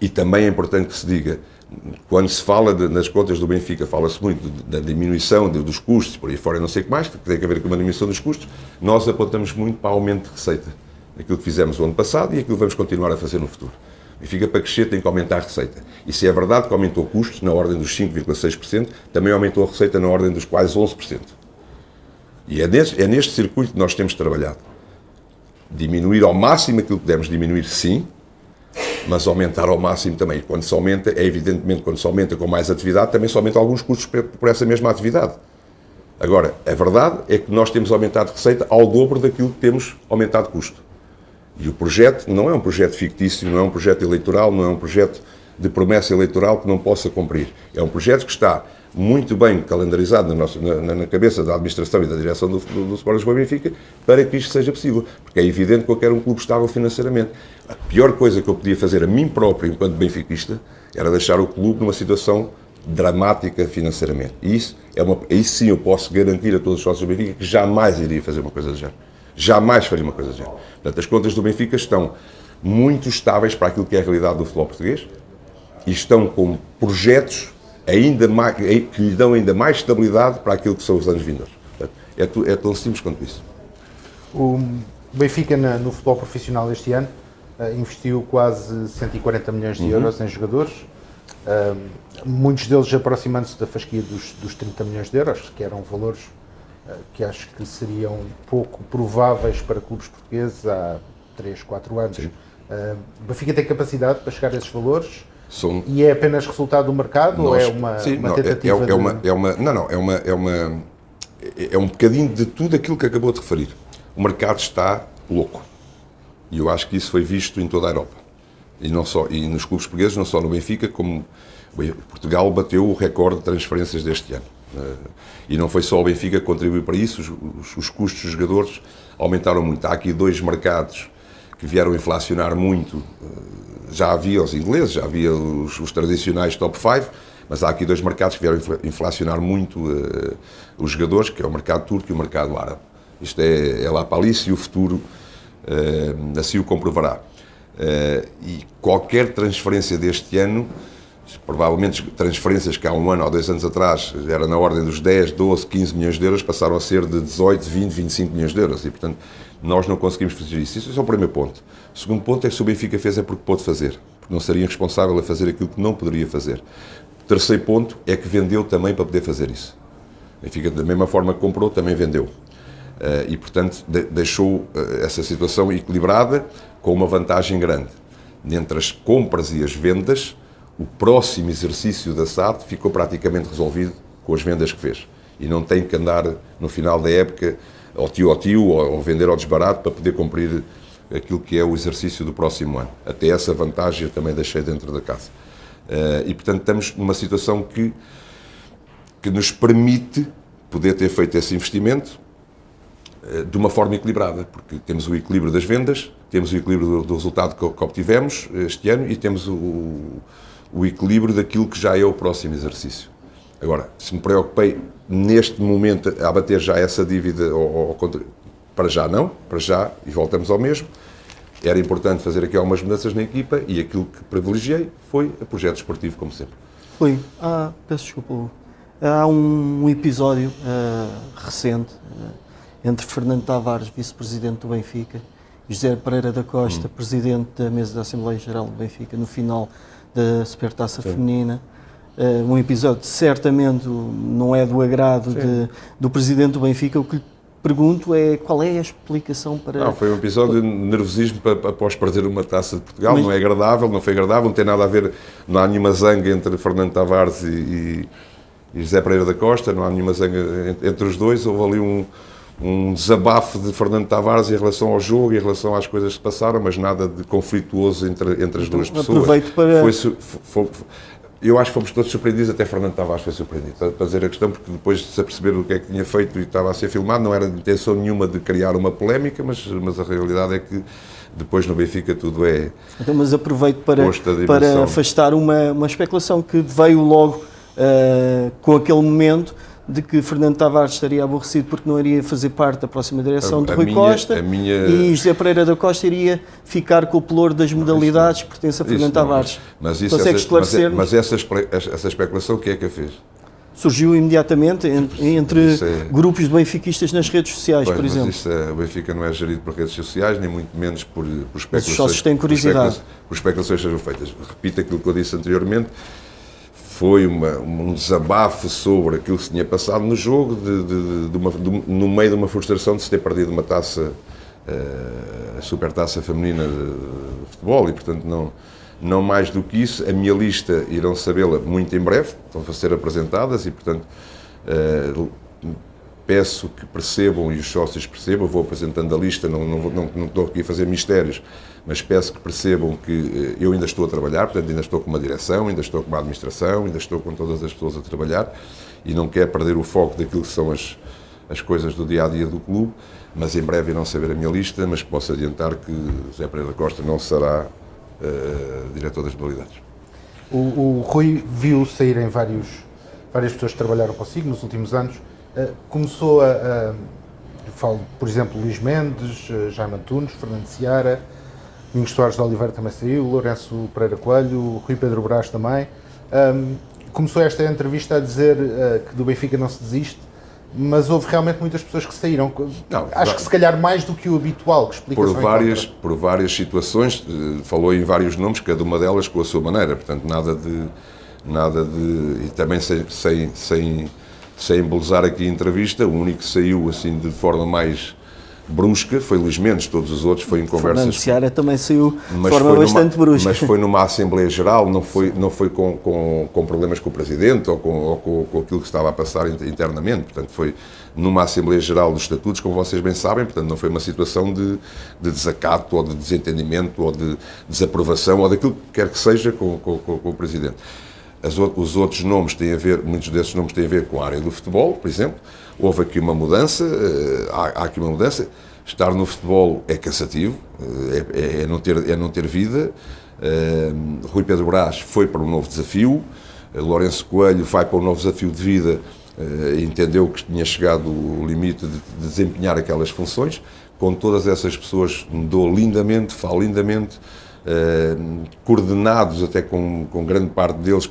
e também é importante que se diga, quando se fala nas contas do Benfica, fala-se muito da diminuição dos custos, por aí fora não sei o que mais, que tem que haver com uma diminuição dos custos, nós apontamos muito para aumento de receita. Aquilo que fizemos o ano passado e aquilo que vamos continuar a fazer no futuro. O Benfica, para crescer, tem que aumentar a receita. E se é verdade que aumentou custos na ordem dos 5,6%, também aumentou a receita na ordem dos quase 11%. E é neste circuito que nós temos trabalhado. Diminuir ao máximo aquilo que podemos diminuir, sim, mas aumentar ao máximo também. E quando se aumenta, é evidentemente, quando se aumenta com mais atividade, também se aumenta alguns custos por essa mesma atividade. Agora, a verdade é que nós temos aumentado receita ao dobro daquilo que temos aumentado custo. E o projeto não é um projeto fictício, não é um projeto eleitoral, não é um projeto de promessa eleitoral que não possa cumprir. É um projeto que está muito bem calendarizado na cabeça da administração e da direção do Sport Lisboa e Benfica para que isto seja possível. Porque é evidente que eu quero um clube estável financeiramente. A pior coisa que eu podia fazer a mim próprio, enquanto benfiquista, era deixar o clube numa situação dramática financeiramente. E isso sim eu posso garantir a todos os sócios do Benfica que jamais iria fazer uma coisa do género. Jamais faria uma coisa do género. Portanto, as contas do Benfica estão muito estáveis para aquilo que é a realidade do futebol português e estão com projetos que lhe dão ainda mais estabilidade para aquilo que são os anos vindouros. Portanto, é tão simples quanto isso. O Benfica no futebol profissional este ano investiu quase 140 milhões de euros em jogadores, muitos deles aproximando-se da fasquia dos 30 milhões de euros, que eram valores que acho que seriam pouco prováveis para clubes portugueses há 3, 4 anos. O Benfica tem capacidade para chegar a esses valores? E é apenas resultado do mercado ou é uma tentativa é um bocadinho de tudo aquilo que acabou de referir. O mercado está louco. E eu acho que isso foi visto em toda a Europa. E nos clubes portugueses, não só no Benfica, como Portugal bateu o recorde de transferências deste ano. E não foi só o Benfica que contribuiu para isso, os custos dos jogadores aumentaram muito. Há aqui 2 mercados que vieram inflacionar muito. Já havia os ingleses, já havia os tradicionais top 5, mas há aqui 2 mercados que vieram inflacionar muito os jogadores, que é o mercado turco e o mercado árabe. Isto é lá para ali, e o futuro assim o comprovará. E qualquer transferência deste ano, provavelmente transferências que há 1 ano ou 2 anos atrás era na ordem dos 10, 12, 15 milhões de euros, passaram a ser de 18, 20, 25 milhões de euros. E, portanto, nós não conseguimos fazer isso. Isso é o primeiro ponto. O segundo ponto é que se o Benfica fez é porque pôde fazer. porque não seria responsável a fazer aquilo que não poderia fazer. O terceiro ponto é que vendeu também para poder fazer isso. O Benfica, da mesma forma que comprou, também vendeu. E, portanto, deixou essa situação equilibrada, com uma vantagem grande. Entre as compras e as vendas, o próximo exercício da SAD ficou praticamente resolvido com as vendas que fez. E não tem que andar, no final da época, ao tio, ou vender ao desbarato, para poder cumprir aquilo que é o exercício do próximo ano. Até essa vantagem eu também deixei dentro da casa. E, portanto, estamos numa situação que nos permite poder ter feito esse investimento de uma forma equilibrada, porque temos o equilíbrio das vendas, temos o equilíbrio do resultado que obtivemos este ano e temos o equilíbrio daquilo que já é o próximo exercício. Agora, se me preocupei neste momento a abater já essa dívida, para já, e voltamos ao mesmo, era importante fazer aqui algumas mudanças na equipa e aquilo que privilegiei foi o projeto esportivo, como sempre. Rui, peço desculpa, há um episódio recente entre Fernando Tavares, vice-presidente do Benfica, e José Pereira da Costa, presidente da mesa da Assembleia Geral do Benfica, no final da Supertaça Feminina. Um episódio certamente não é do agrado do presidente do Benfica. O que lhe pergunto é qual é a explicação para... Não, foi um episódio de nervosismo após perder uma taça de Portugal. Mas... não foi agradável, não tem nada a ver, não há nenhuma zanga entre Fernando Tavares e José Pereira da Costa, não há nenhuma zanga entre os dois. Houve ali um desabafo de Fernando Tavares em relação ao jogo, em relação às coisas que passaram, mas nada de conflituoso entre as duas pessoas. Aproveito para... Eu acho que fomos todos surpreendidos, até Fernando Tavares foi surpreendido, para dizer a questão, porque depois de se aperceber o que é que tinha feito e estava a ser filmado, não era de intenção nenhuma de criar uma polémica, mas a realidade é que depois no Benfica tudo é... Então, mas aproveito para afastar uma especulação que veio logo com aquele momento de que Fernando Tavares estaria aborrecido porque não iria fazer parte da próxima direção de Rui Costa e José Pereira da Costa iria ficar com o pelour das modalidades que pertence a Fernando Tavares. Consegue esclarecer? Mas essa especulação, o que é que a fez? Surgiu imediatamente entre grupos de benfiquistas nas redes sociais, por exemplo. Mas o Benfica não é gerido por redes sociais, nem muito menos por especulações. Mas os sócios têm curiosidade. Por especulações sejam feitas. Repito aquilo que eu disse anteriormente. Foi um desabafo sobre aquilo que se tinha passado no jogo, no meio de uma frustração de se ter perdido uma taça, a Supertaça Feminina de futebol, e portanto não mais do que isso. A minha lista irão sabê-la muito em breve, estão a ser apresentadas e portanto peço que percebam e os sócios percebam, vou apresentando a lista, não estou aqui a fazer mistérios, mas peço que percebam que eu ainda estou a trabalhar, portanto ainda estou com uma direção, ainda estou com uma administração, ainda estou com todas as pessoas a trabalhar e não quero perder o foco daquilo que são as coisas do dia-a-dia do clube, mas em breve irão saber a minha lista, mas posso adiantar que José Pereira da Costa não será diretor das modalidades. O Rui viu saírem várias pessoas que trabalharam consigo nos últimos anos. Começou falo, por exemplo, Luís Mendes, Jaime Antunes, Fernando Seara, Domingos Soares de Oliveira também saiu, Lourenço Pereira Coelho, Rui Pedro Brás também. Começou esta entrevista a dizer que do Benfica não se desiste, mas houve realmente muitas pessoas que saíram. Acho que se calhar mais do que o habitual, que explica por várias situações, falou em vários nomes, cada uma delas com a sua maneira, portanto nada de e também sem embelezar aqui a entrevista, o único que saiu assim de forma mais brusca foi Luís Mendes, todos os outros foi em conversas... Fernando Seara também saiu de forma bastante brusca. Mas foi numa Assembleia Geral, não foi com problemas com o Presidente ou com aquilo que estava a passar internamente, portanto foi numa Assembleia Geral dos Estatutos, como vocês bem sabem, portanto não foi uma situação de desacato ou de desentendimento ou de desaprovação ou daquilo que quer que seja com o Presidente. Os outros nomes têm a ver, muitos desses nomes têm a ver com a área do futebol, por exemplo. Houve aqui uma mudança, há aqui uma mudança. Estar no futebol é cansativo, é não ter vida. Rui Pedro Brás foi para um novo desafio. Lourenço Coelho vai para um novo desafio de vida, entendeu que tinha chegado o limite de desempenhar aquelas funções. Com todas essas pessoas, falo lindamente, coordenados até com grande parte deles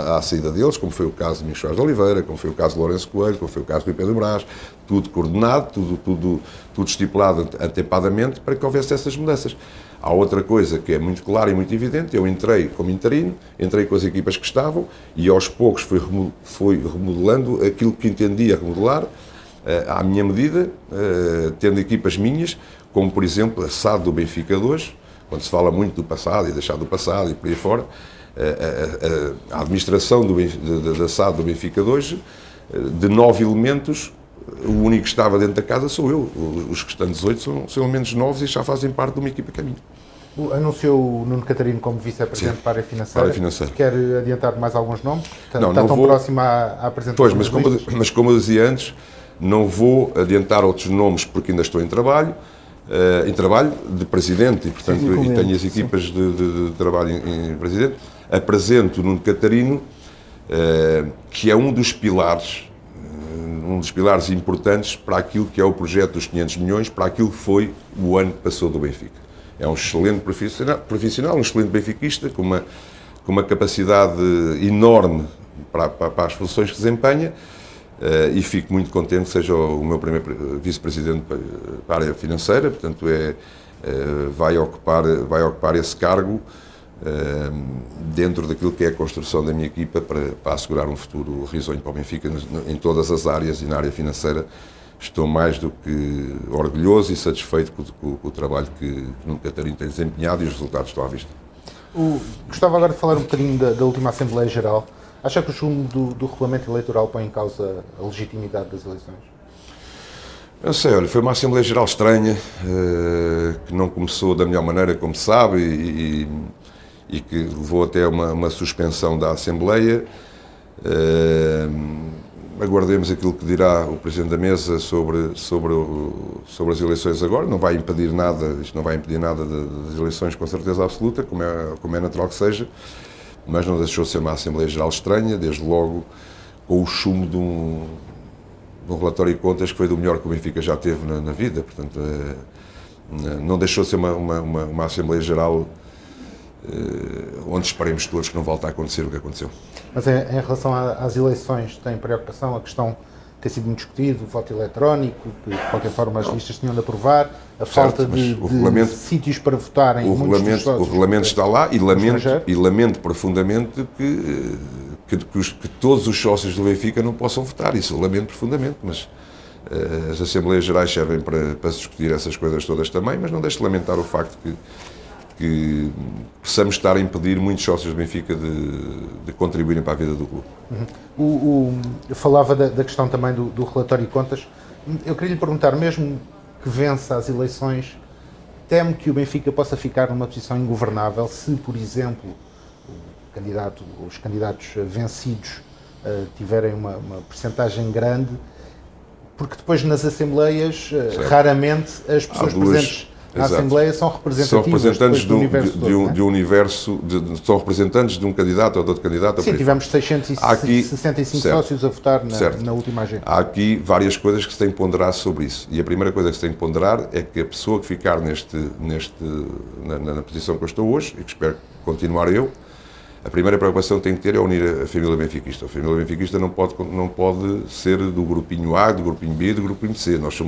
à saída deles, como foi o caso de Michel de Oliveira, como foi o caso de Lourenço Coelho, como foi o caso de Rui Pedro Brás, tudo coordenado, tudo estipulado antepadamente para que houvesse essas mudanças. Há outra coisa que é muito clara e muito evidente: eu entrei como interino, entrei com as equipas que estavam e aos poucos fui remodelando aquilo que entendia remodelar, à minha medida, tendo equipas minhas, como por exemplo a SAD do Benfica de hoje, quando se fala muito do passado e deixar do passado e por aí fora, a administração da SAD do Benfica de hoje, de 9 elementos, o único que estava dentro da casa sou eu. Os restantes 8 são elementos novos e já fazem parte de uma equipa que é minha. Anunciou o Nuno Catarino como vice-presidente para a área financeira. Para a financeira. Quer adiantar mais alguns nomes? Não Está tão vou... próximo à apresentação. Pois, mas como eu dizia antes, não vou adiantar outros nomes porque ainda estou em trabalho de presidente e, portanto, tenho as equipas de trabalho em presidente. Apresento o Nuno Catarino, que é um dos pilares importantes para aquilo que é o projeto dos 500 milhões, para aquilo que foi o ano que passou do Benfica. É um excelente profissional, um excelente benfiquista, com uma capacidade enorme para as funções que desempenha, e fico muito contente que seja o meu primeiro vice-presidente para a área financeira, portanto vai ocupar esse cargo dentro daquilo que é a construção da minha equipa para assegurar um futuro risonho para o Benfica em todas as áreas, e na área financeira estou mais do que orgulhoso e satisfeito com o trabalho que Nuno Catarino tem desempenhado e os resultados estão à vista. Gostava agora de falar um bocadinho da última Assembleia Geral. Acha que o chumbo do regulamento eleitoral põe em causa a legitimidade das eleições? Eu sei, olha, foi uma Assembleia Geral estranha, que não começou da melhor maneira, como se sabe, e que levou até uma suspensão da Assembleia. Aguardemos aquilo que dirá o Presidente da Mesa sobre as eleições agora. Não vai impedir nada, isto não vai impedir nada das eleições, com certeza absoluta, como é natural que seja, mas não deixou de ser uma Assembleia Geral estranha, desde logo com o chumbo de um relatório de contas que foi do melhor que o Benfica já teve na vida. Portanto, não deixou de ser uma Assembleia Geral onde esperemos todos que não volte a acontecer o que aconteceu. Mas em relação às eleições, tem preocupação? A questão tem sido muito discutido, o voto eletrónico, que de qualquer forma as listas tinham de aprovar, a falta de sítios para votar em muitos dos sócios. O regulamento está lá e lamento profundamente que todos os sócios do Benfica não possam votar. Isso eu lamento profundamente, mas as Assembleias Gerais servem para se discutir essas coisas todas também, mas não deixo de lamentar o facto que possamos estar a impedir muitos sócios do Benfica de contribuírem para a vida do clube. Eu falava da questão também do relatório de contas. Eu queria lhe perguntar, mesmo que vença as eleições, teme que o Benfica possa ficar numa posição ingovernável se, por exemplo, os candidatos vencidos tiverem uma percentagem grande, porque depois nas Assembleias raramente as pessoas presentes na Assembleia são representativas. São representantes são representantes de um candidato ou de outro candidato. Sim, tivemos 665 sócios a votar na última agenda. Há aqui várias coisas que se tem que ponderar sobre isso. E a primeira coisa que se tem que ponderar é que a pessoa que ficar na posição que eu estou hoje, e que espero continuar eu, a primeira preocupação que tem que ter é unir a família benfiquista. A família benfiquista não pode ser do grupinho A, do grupinho B e do grupinho C. Nós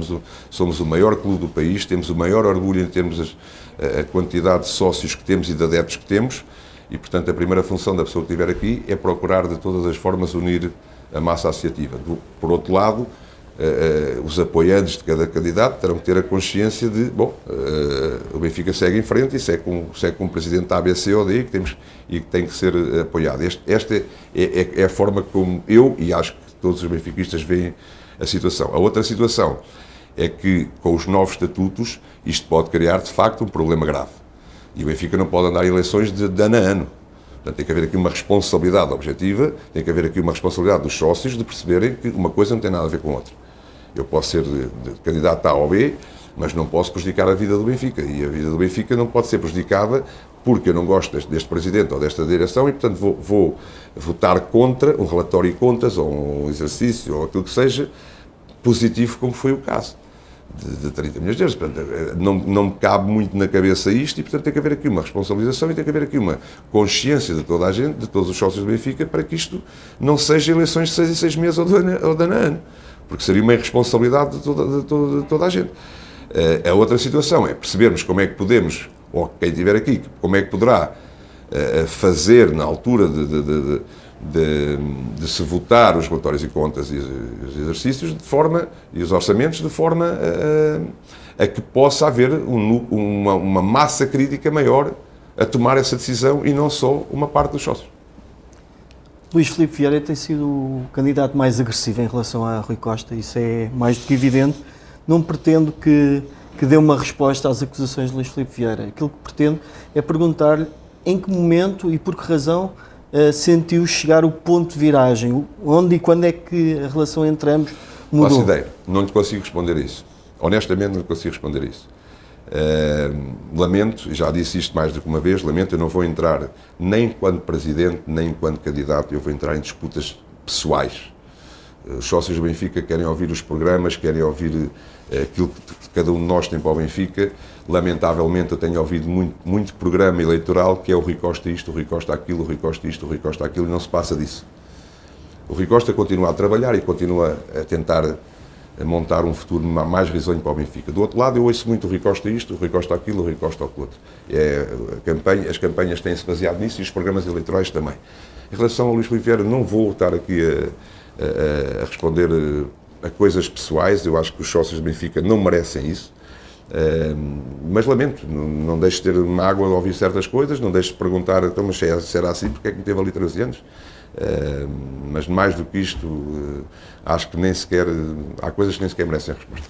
somos o maior clube do país, temos o maior orgulho em termos a quantidade de sócios que temos e de adeptos que temos, e, portanto, a primeira função da pessoa que estiver aqui é procurar, de todas as formas, unir a massa associativa. Por outro lado, os apoiantes de cada candidato terão que ter a consciência de, o Benfica segue em frente e segue com um presidente A, B, C ou D que tem que ser apoiado. Esta é a forma como eu, e acho que todos os benfiquistas, veem a situação. A outra situação é que, com os novos estatutos, isto pode criar, de facto, um problema grave. E o Benfica não pode andar em eleições de ano a ano. Portanto, tem que haver aqui uma responsabilidade objetiva, tem que haver aqui uma responsabilidade dos sócios de perceberem que uma coisa não tem nada a ver com a outra. Eu posso ser de candidato A ou B, mas não posso prejudicar a vida do Benfica. E a vida do Benfica não pode ser prejudicada porque eu não gosto deste presidente ou desta direção e, portanto, vou votar contra um relatório de contas ou um exercício ou aquilo que seja positivo, como foi o caso. de 30 milhões de euros. Portanto, não me cabe muito na cabeça isto e, portanto, tem que haver aqui uma responsabilização e tem que haver aqui uma consciência de toda a gente, de todos os sócios do Benfica, para que isto não seja eleições de 6 em 6 meses ou de ano a ano, porque seria uma irresponsabilidade de toda a gente. A outra situação é percebermos como é que podemos, ou quem estiver aqui, como é que poderá fazer na altura de se votar os relatórios e contas e os exercícios e os orçamentos de forma a que possa haver uma massa crítica maior a tomar essa decisão e não só uma parte dos sócios. Luís Filipe Vieira tem sido o candidato mais agressivo em relação a Rui Costa, isso é mais do que evidente. Não pretendo que dê uma resposta às acusações de Luís Filipe Vieira. Aquilo que pretendo é perguntar-lhe em que momento e por que razão sentiu chegar o ponto de viragem, onde e quando é que a relação entre ambos mudou? Ideia, não lhe consigo responder isso. Honestamente, não lhe consigo responder isso. Lamento, já disse isto mais do que uma vez, lamento, eu não vou entrar nem enquanto presidente, nem enquanto candidato, eu vou entrar em disputas pessoais. Os sócios do Benfica querem ouvir os programas, querem ouvir aquilo que cada um de nós tem para o Benfica. Lamentavelmente eu tenho ouvido muito programa eleitoral que é o Rui Costa isto, o Rui Costa aquilo, o Rui Costa isto, o Rui Costa aquilo, e não se passa disso. O Rui Costa continua a trabalhar e continua a tentar montar um futuro mais risonho para o Benfica. Do outro lado eu ouço muito o Rui Costa isto, o Rui Costa aquilo, o Rui Costa aquilo outro. As campanhas têm-se baseado nisso e os programas eleitorais também. Em relação ao Luís Filipe Vieira, não vou estar aqui a responder a coisas pessoais, eu acho que os sócios do Benfica não merecem isso, mas lamento, não deixo de ter mágoa de ouvir certas coisas, não deixo de perguntar, então, mas se era assim, porque é que me teve ali 13 anos? Mas mais do que isto, acho que nem sequer, há coisas que nem sequer merecem a resposta.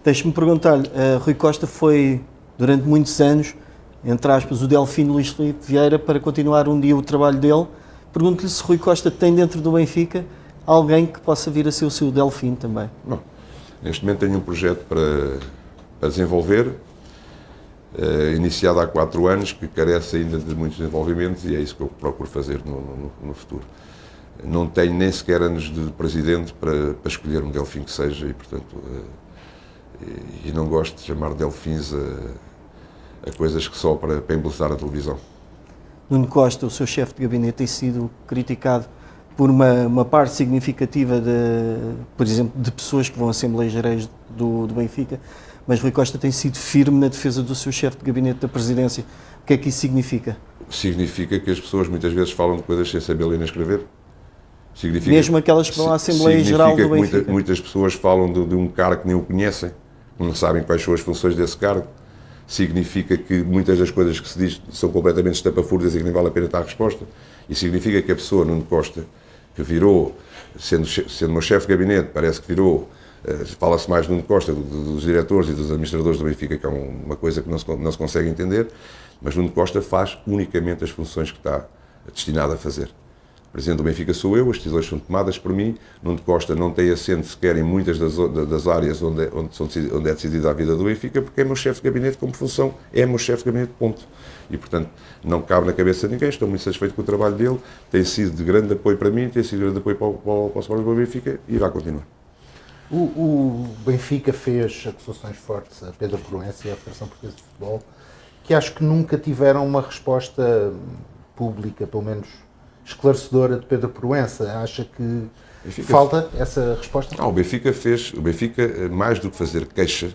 Deixe-me perguntar-lhe, Rui Costa foi, durante muitos anos, entre aspas, o Delfim de Luís Filipe Vieira para continuar um dia o trabalho dele. Pergunto-lhe se Rui Costa tem dentro do Benfica alguém que possa vir a ser o seu Delfim também. Não. Neste momento tenho um projeto para desenvolver, iniciado há 4 anos, que carece ainda de muitos desenvolvimentos e é isso que eu procuro fazer no futuro. Não tenho nem sequer anos de presidente para escolher um Delfim que seja e, portanto, e não gosto de chamar Delfins a coisas que só para embelezar a televisão. Nuno Costa, o seu chefe de gabinete, tem sido criticado por uma parte significativa, por exemplo, de pessoas que vão a Assembleias Gerais do Benfica, mas Rui Costa tem sido firme na defesa do seu chefe de gabinete da presidência. O que é que isso significa? Significa que as pessoas muitas vezes falam de coisas sem saber ler nem escrever. Significa, mesmo aquelas que vão à Assembleia Geral do Benfica. Muitas pessoas falam de um cargo que nem o conhecem, não sabem quais são as funções desse cargo. Significa que muitas das coisas que se diz são completamente estapafúrdias e que nem vale a pena dar a resposta. E significa que a pessoa, Nuno Costa, que virou, sendo meu chefe de gabinete, parece que virou, fala-se mais de Nuno Costa, dos diretores e dos administradores do Benfica, que é uma coisa que não se consegue entender, mas Nuno Costa faz unicamente as funções que está destinado a fazer. O presidente do Benfica sou eu, as decisões são tomadas por mim, Nuno Costa não tem assento sequer em muitas das áreas onde é decidida a vida do Benfica, porque é meu chefe de gabinete como função, é meu chefe de gabinete, ponto. E, portanto, não cabe na cabeça de ninguém, estou muito satisfeito com o trabalho dele, tem sido de grande apoio para mim, tem sido de grande apoio para o Sport do Benfica e vai continuar. O Benfica fez acusações fortes a Pedro Proença e à Federação Portuguesa de Futebol, que acho que nunca tiveram uma resposta pública, pelo menos esclarecedora, de Pedro Proença. Acha que falta essa resposta? O Benfica, mais do que fazer queixa,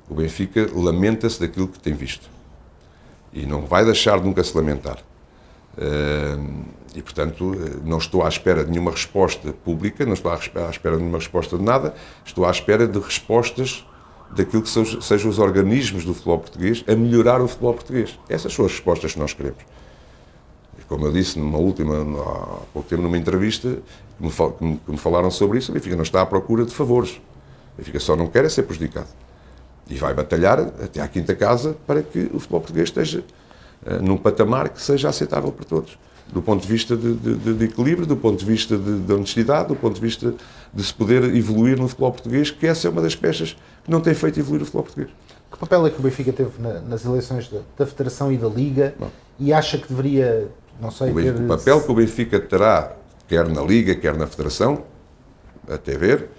o Benfica lamenta-se daquilo que tem visto. E não vai deixar de nunca se lamentar. E, portanto, não estou à espera de nenhuma resposta pública, não estou à espera de nenhuma resposta de nada, estou à espera de respostas daquilo que sejam os organismos do futebol português a melhorar o futebol português. Essas são as respostas que nós queremos. E, como eu disse há pouco tempo, numa entrevista, que me falaram sobre isso, o Benfica não está à procura de favores. O Benfica só não quer é ser prejudicado. E vai batalhar até à quinta casa para que o futebol português esteja num patamar que seja aceitável para todos. Do ponto de vista de equilíbrio, do ponto de vista de honestidade, do ponto de vista de se poder evoluir no futebol português, que essa é uma das peças que não tem feito evoluir o futebol português. Que papel é que o Benfica teve nas eleições da Federação e da Liga? Bom, e acha que deveria, não sei... O papel que o Benfica terá, quer na Liga, quer na Federação, até ver,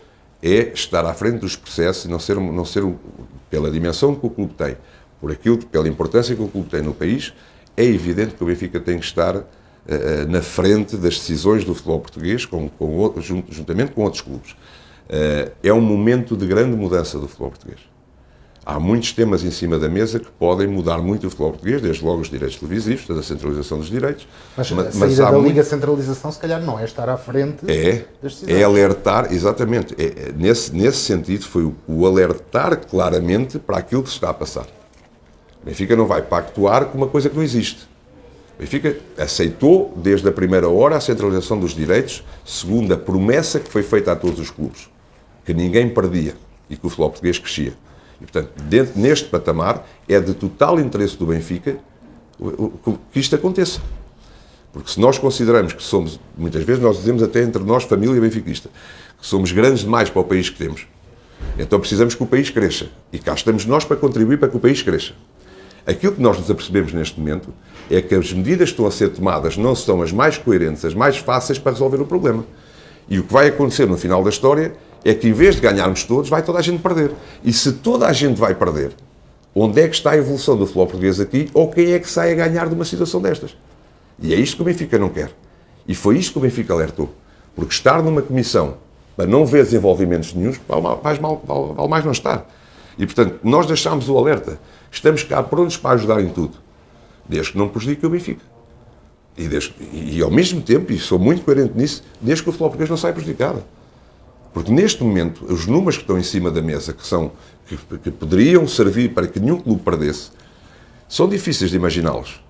é estar à frente dos processos e não ser pela dimensão que o clube tem, pela importância que o clube tem no país, é evidente que o Benfica tem que estar na frente das decisões do futebol português, juntamente com outros clubes. É um momento de grande mudança do futebol português. Há muitos temas em cima da mesa que podem mudar muito o futebol português, desde logo os direitos televisivos, toda a centralização dos direitos. Mas a saída da Liga Centralização, se calhar, não é estar à frente das decisões. É alertar, exatamente. Nesse sentido, foi o alertar claramente para aquilo que se está a passar. O Benfica não vai pactuar com uma coisa que não existe. O Benfica aceitou, desde a primeira hora, a centralização dos direitos, segundo a promessa que foi feita a todos os clubes, que ninguém perdia e que o futebol português crescia. E, portanto, neste patamar, é de total interesse do Benfica que isto aconteça. Porque se nós consideramos que somos, muitas vezes nós dizemos até entre nós, família benfiquista, que somos grandes demais para o país que temos, então precisamos que o país cresça. E cá estamos nós para contribuir para que o país cresça. Aquilo que nós nos apercebemos neste momento é que as medidas que estão a ser tomadas não são as mais coerentes, as mais fáceis para resolver o problema. E o que vai acontecer no final da história é que, em vez de ganharmos todos, vai toda a gente perder. E se toda a gente vai perder, onde é que está a evolução do futebol português aqui, ou quem é que sai a ganhar de uma situação destas? E é isto que o Benfica não quer. E foi isto que o Benfica alertou. Porque estar numa comissão para não ver desenvolvimentos nenhuns, vale mais não estar. E, portanto, nós deixámos o alerta. Estamos cá prontos para ajudar em tudo, desde que não prejudique o Benfica. E ao mesmo tempo, e sou muito coerente nisso, desde que o futebol português não saia prejudicado. Porque neste momento, os números que estão em cima da mesa, que poderiam servir para que nenhum clube perdesse, são difíceis de imaginá-los.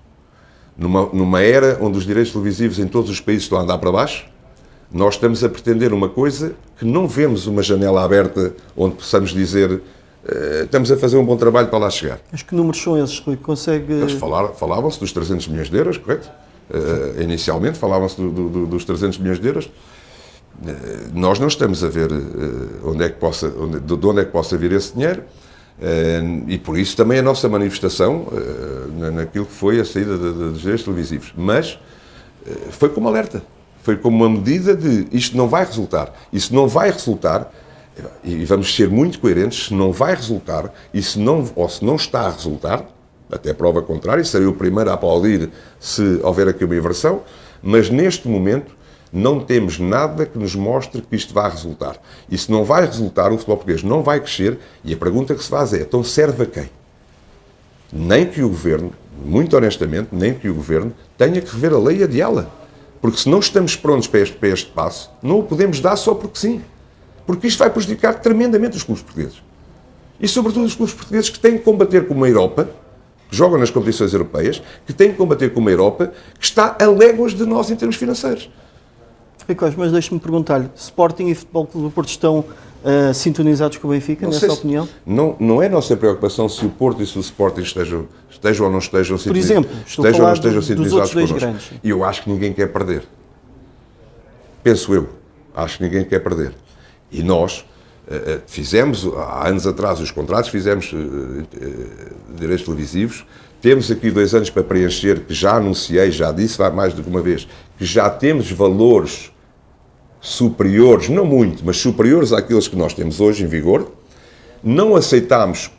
Numa era onde os direitos televisivos em todos os países estão a andar para baixo, nós estamos a pretender uma coisa que não vemos uma janela aberta onde possamos dizer estamos a fazer um bom trabalho para lá chegar. Mas que números são esses, Rui? Consegue... Eles falavam-se dos 300 milhões de euros, correto? Inicialmente falavam-se dos 300 milhões de euros. Nós não estamos a ver de onde é que possa vir esse dinheiro e por isso também a nossa manifestação naquilo que foi a saída dos direitos televisivos. Mas foi como alerta, foi como uma medida de isto não vai resultar. E se não vai resultar, e vamos ser muito coerentes, se não vai resultar ou se não está a resultar, até prova contrária, serei o primeiro a aplaudir se houver aqui uma inversão, mas neste momento não temos nada que nos mostre que isto vai resultar. E se não vai resultar, o futebol português não vai crescer, e a pergunta que se faz é, então serve a quem? Nem que o Governo, muito honestamente, nem que o Governo tenha que rever a lei e adiá-la. Porque se não estamos prontos para este passo, não o podemos dar só porque sim. Porque isto vai prejudicar tremendamente os clubes portugueses. E sobretudo os clubes portugueses que têm que combater com uma Europa, que jogam nas competições europeias, que têm que combater com uma Europa que está a léguas de nós em termos financeiros. Ricardo, mas deixe-me perguntar-lhe, Sporting e Futebol Clube do Porto estão sintonizados com o Benfica, nessa opinião? Não é nossa preocupação se o Porto e se o Sporting estejam ou não estejam sintonizados. Por exemplo, estejam ou não estejam sintonizados connosco. E eu acho que ninguém quer perder. Penso eu. Acho que ninguém quer perder. E nós fizemos, há anos atrás, os contratos, fizemos direitos televisivos. Temos aqui 2 anos para preencher, que já anunciei, já disse mais do que uma vez, que já temos valores superiores, não muito, mas superiores àqueles que nós temos hoje em vigor. Não aceitámos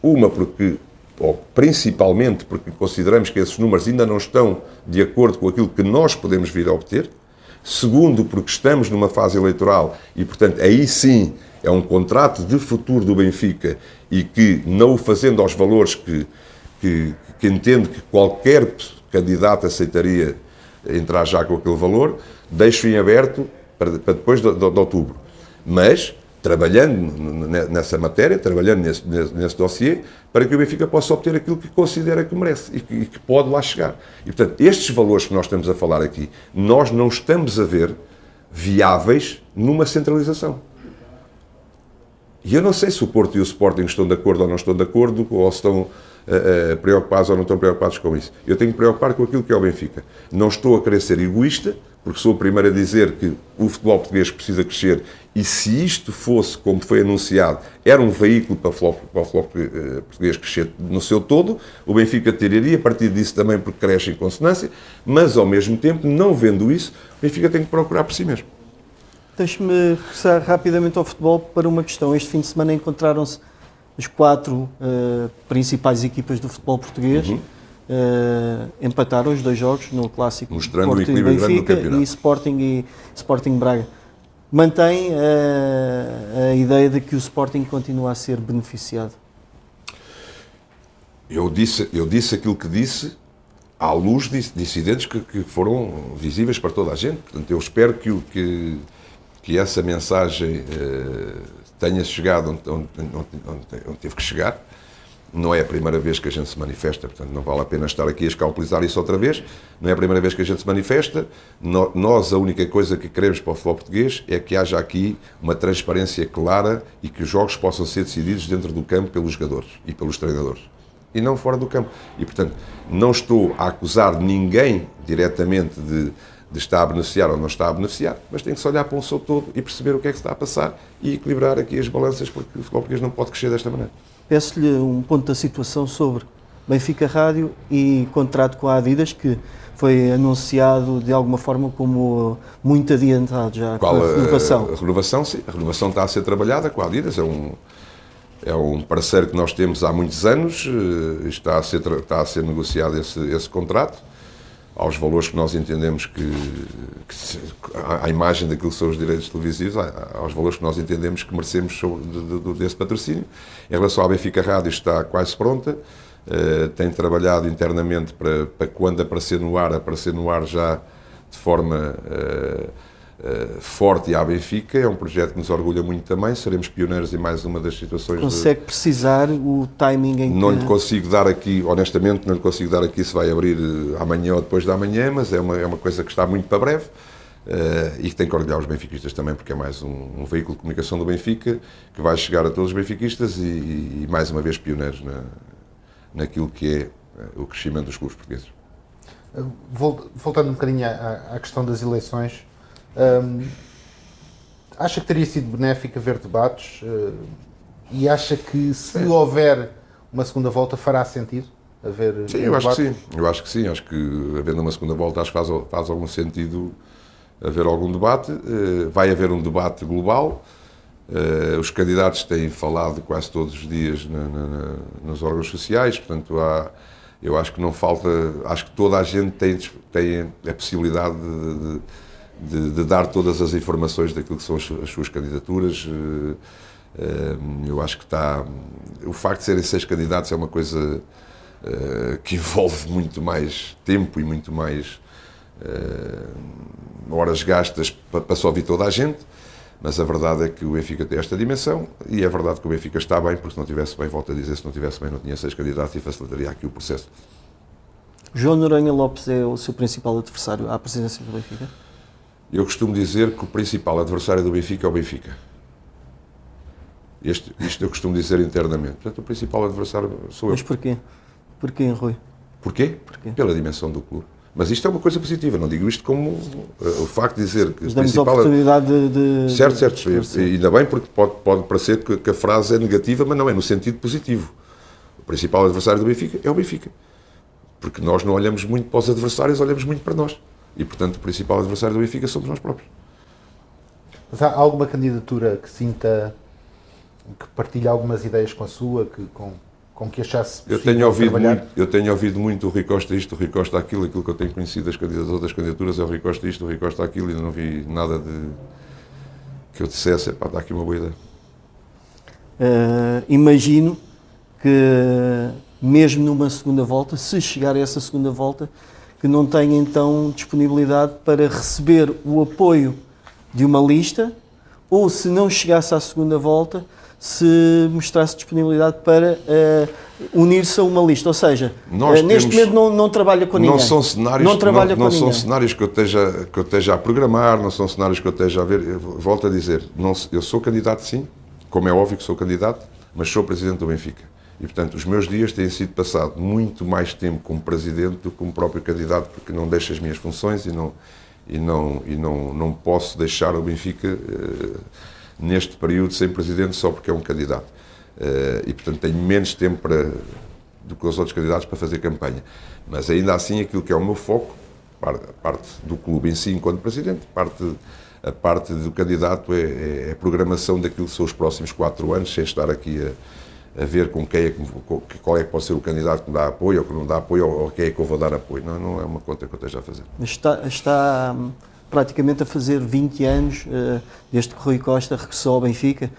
principalmente porque consideramos que esses números ainda não estão de acordo com aquilo que nós podemos vir a obter. Segundo, porque estamos numa fase eleitoral e, portanto, aí sim é um contrato de futuro do Benfica e que, não o fazendo aos valores que entendo que qualquer candidato aceitaria entrar já com aquele valor, deixo em aberto para depois de outubro. Mas, trabalhando nessa matéria, trabalhando nesse dossiê, para que o Benfica possa obter aquilo que considera que merece e que pode lá chegar. E, portanto, estes valores que nós estamos a falar aqui, nós não estamos a ver viáveis numa centralização. E eu não sei se o Porto e o Sporting estão de acordo ou não estão de acordo, ou se estão preocupados ou não estão preocupados com isso. Eu tenho que preocupar com aquilo que é o Benfica. Não estou a querer ser egoísta, porque sou o primeiro a dizer que o futebol português precisa crescer e se isto fosse, como foi anunciado, era um veículo para o futebol português crescer no seu todo, o Benfica tiraria a partir disso também porque cresce em consonância, mas ao mesmo tempo, não vendo isso, o Benfica tem que procurar por si mesmo. Deixe-me regressar rapidamente ao futebol para uma questão. Este fim de semana encontraram-se as 4 principais equipas do futebol português. Empataram os 2 jogos no clássico, mostrando Porto o equilíbrio e grande do Benfica, campeonato. e Sporting Braga. Mantém a ideia de que o Sporting continua a ser beneficiado? Eu disse aquilo que disse à luz de incidentes que foram visíveis para toda a gente. Portanto, eu espero que essa mensagem tenha chegado onde teve que chegar. Não é a primeira vez que a gente se manifesta, portanto não vale a pena estar aqui a escalpelizar isso outra vez. Não é a primeira vez que a gente se manifesta. Nós, a única coisa que queremos para o futebol português é que haja aqui uma transparência clara e que os jogos possam ser decididos dentro do campo pelos jogadores e pelos treinadores. E não fora do campo. E, portanto, não estou a acusar ninguém diretamente de estar a beneficiar ou não está a beneficiar, mas tem que se olhar para um só todo e perceber o que é que se está a passar e equilibrar aqui as balanças, porque o futebol português não pode crescer desta maneira. Peço-lhe um ponto da situação sobre Benfica Rádio e contrato com a Adidas, que foi anunciado de alguma forma como muito adiantado já. Qual com a renovação. A renovação, sim. A renovação está a ser trabalhada com a Adidas. É um parceiro que nós temos há muitos anos. Está a ser negociado esse contrato aos valores que nós entendemos à imagem daquilo que são os direitos televisivos, aos valores que nós entendemos que merecemos desse patrocínio. Em relação à Benfica Rádio, está quase pronta, tem trabalhado internamente para quando aparecer no ar já de forma forte à Benfica. É um projeto que nos orgulha muito também, seremos pioneiros em mais uma das situações. Consegue precisar o timing em que... Não lhe consigo dar aqui, honestamente, não lhe consigo dar aqui se vai abrir amanhã ou depois de amanhã, mas é uma coisa que está muito para breve e que tem que orgulhar os benfiquistas também, porque é mais um veículo de comunicação do Benfica que vai chegar a todos os benfiquistas e mais uma vez pioneiros naquilo que é o crescimento dos clubes portugueses. Voltando um bocadinho à questão das eleições, acha que teria sido benéfico haver debates e acha que se houver uma segunda volta fará sentido haver sim, eu acho que sim. Eu acho que sim. Acho que havendo uma segunda volta acho que faz algum sentido haver algum debate. Vai haver um debate global. Os candidatos têm falado quase todos os dias nos órgãos sociais, portanto eu acho que não falta, acho que toda a gente tem a possibilidade de dar todas as informações daquilo que são as suas candidaturas. Eu acho que o facto de serem 6 candidatos é uma coisa que envolve muito mais tempo e muito mais horas gastas para só ouvir toda a gente, mas a verdade é que o Benfica tem esta dimensão e é verdade que o Benfica está bem, porque se não estivesse bem, volto a dizer, se não estivesse bem não tinha 6 candidatos e facilitaria aqui o processo. João Noronha Lopes é o seu principal adversário à presidência do Benfica? Eu costumo dizer que o principal adversário do Benfica é o Benfica. Isto eu costumo dizer internamente. Portanto, o principal adversário sou eu. Mas porquê? Porquê, Rui? Porquê? Pela dimensão do clube. Mas isto é uma coisa positiva, não digo isto como o facto de dizer que o principal... a oportunidade de certo. E ainda bem, porque pode parecer que a frase é negativa, mas não é, no sentido positivo. O principal adversário do Benfica é o Benfica. Porque nós não olhamos muito para os adversários, olhamos muito para nós. E, portanto, o principal adversário do Benfica somos nós próprios. Mas há alguma candidatura que sinta, que partilhe algumas ideias com a sua, com que achasse possível trabalhar? Eu tenho ouvido muito o Rui Costa isto, o Rui Costa aquilo que eu tenho conhecido das outras candidaturas é o Rui Costa isto, o Rui Costa aquilo, e não vi nada que eu dissesse, dá aqui uma boa ideia. Imagino que, mesmo numa segunda volta, se chegar a essa segunda volta, que não tenha então disponibilidade para receber o apoio de uma lista, ou se não chegasse à segunda volta, se mostrasse disponibilidade para unir-se a uma lista. Ou seja, neste momento não trabalha com ninguém. Não são cenários que eu esteja a programar, não são cenários que eu esteja a ver. Eu volto a dizer, eu sou candidato sim, como é óbvio que sou candidato, mas sou presidente do Benfica. E, portanto, os meus dias têm sido passado muito mais tempo como presidente do que como próprio candidato, porque não deixo as minhas funções e não posso deixar o Benfica neste período sem presidente só porque é um candidato. E, portanto, tenho menos tempo do que os outros candidatos para fazer campanha. Mas, ainda assim, aquilo que é o meu foco, parte do clube em si enquanto presidente, parte A parte do candidato é a programação daquilo que são os próximos 4 anos, sem estar aqui a ver com quem qual é que pode ser o candidato que me dá apoio ou que não dá apoio ou a quem é que eu vou dar apoio. Não é uma conta que eu esteja a fazer. Mas está praticamente a fazer 20 anos desde que Rui Costa regressou ao Benfica.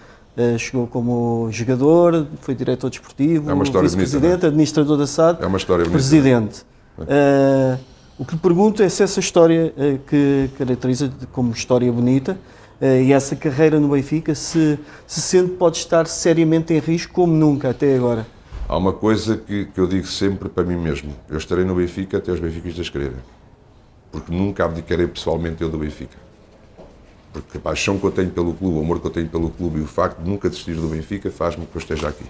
Chegou como jogador, foi diretor desportivo, vice-presidente, administrador da SAD, é uma história bonita, presidente. O que lhe pergunto é se essa história que caracteriza como história bonita e essa carreira no Benfica se sente que pode estar seriamente em risco como nunca até agora. Há uma coisa que eu digo sempre para mim mesmo. Eu estarei no Benfica até os benfiquistas quererem. Porque nunca abdicarei pessoalmente eu do Benfica. Porque a paixão que eu tenho pelo clube, o amor que eu tenho pelo clube e o facto de nunca desistir do Benfica faz-me que eu esteja aqui.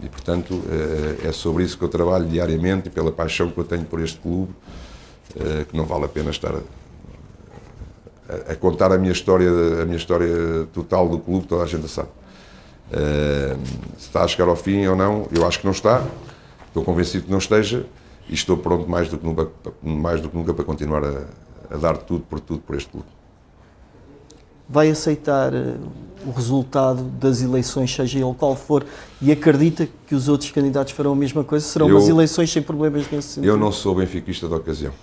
E, portanto, é sobre isso que eu trabalho diariamente e pela paixão que eu tenho por este clube, que não vale a pena estar a contar a minha história total do clube, toda a gente sabe. Se está a chegar ao fim ou não, eu acho que não está, estou convencido que não esteja e estou pronto mais do que nunca para continuar a dar tudo por este clube. Vai aceitar o resultado das eleições, seja ele qual for, e acredita que os outros candidatos farão a mesma coisa? Serão umas eleições sem problemas nesse sentido? Eu não sou benfiquista de ocasião.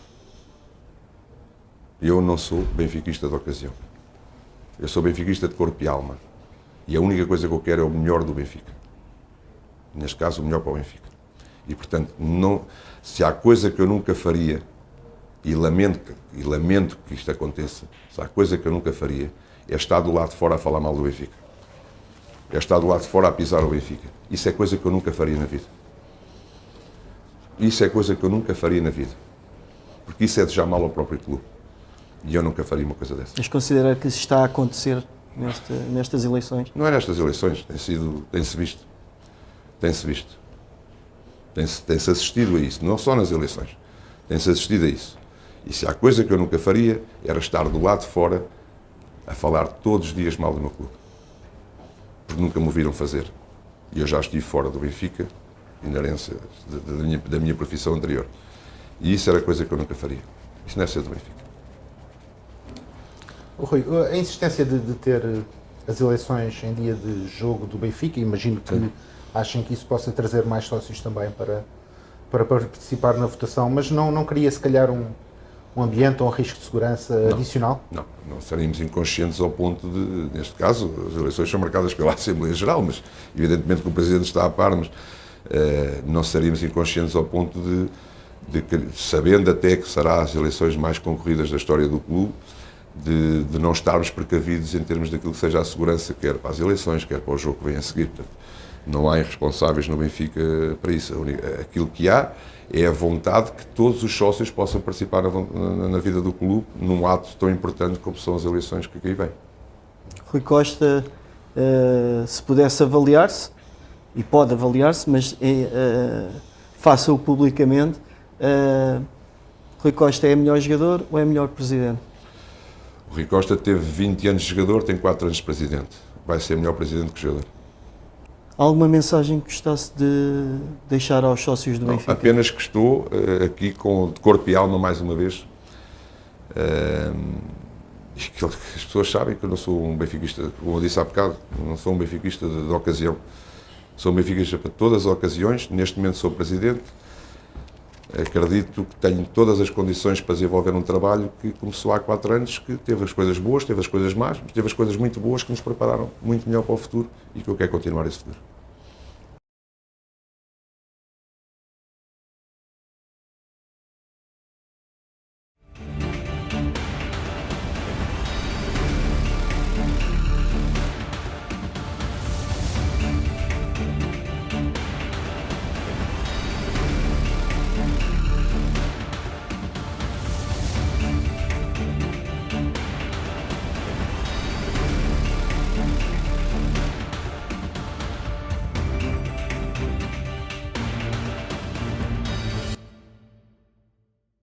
Eu não sou benfiquista de ocasião. Eu sou benfiquista de corpo e alma. E a única coisa que eu quero é o melhor do Benfica. Neste caso, o melhor para o Benfica. E, portanto, se há coisa que eu nunca faria, e lamento que isto aconteça, se há coisa que eu nunca faria, é estar do lado de fora a falar mal do Benfica. É estar do lado de fora a pisar o Benfica. Isso é coisa que eu nunca faria na vida. Isso é coisa que eu nunca faria na vida. Porque isso é desejar mal ao próprio clube. E eu nunca faria uma coisa dessa. Mas considera que isso está a acontecer nestas eleições? Não é nestas eleições, tem-se visto. Tem-se assistido a isso, não só nas eleições. Tem-se assistido a isso. E se há coisa que eu nunca faria, era estar do lado de fora a falar todos os dias mal do meu clube. Porque nunca me viram fazer. E eu já estive fora do Benfica, inerência da minha profissão anterior. E isso era coisa que eu nunca faria. Isso não é ser do Benfica. Rui, a insistência de ter as eleições em dia de jogo do Benfica, imagino que achem que isso possa trazer mais sócios também para participar na votação, mas não cria se calhar um ambiente ou um risco de segurança adicional? Não estaríamos inconscientes ao ponto de, neste caso, as eleições são marcadas pela Assembleia Geral, mas evidentemente que o Presidente está a par, mas não estaríamos inconscientes ao ponto de sabendo até que será as eleições mais concorridas da história do clube, de não estarmos precavidos em termos daquilo que seja a segurança, quer para as eleições, quer para o jogo que vem a seguir. Portanto, não há irresponsáveis no Benfica para isso. Aquilo que há é a vontade que todos os sócios possam participar na vida do clube num ato tão importante como são as eleições que aí vêm. Rui Costa, se pudesse avaliar-se, e pode avaliar-se, mas faça-o publicamente, Rui Costa é melhor jogador ou é melhor presidente? O Rui Costa teve 20 anos de jogador, tem 4 anos de presidente. Vai ser melhor presidente que jogador. Alguma mensagem que gostasse de deixar aos sócios do Benfica? Apenas que estou aqui de corpo e alma mais uma vez. As pessoas sabem que eu não sou um benfiquista, como eu disse há bocado, não sou um benfiquista de ocasião. Sou um benfiquista para todas as ocasiões. Neste momento sou presidente. Acredito que tenho todas as condições para desenvolver um trabalho que começou há 4 anos, que teve as coisas boas, teve as coisas más, mas teve as coisas muito boas que nos prepararam muito melhor para o futuro e que eu quero continuar esse futuro.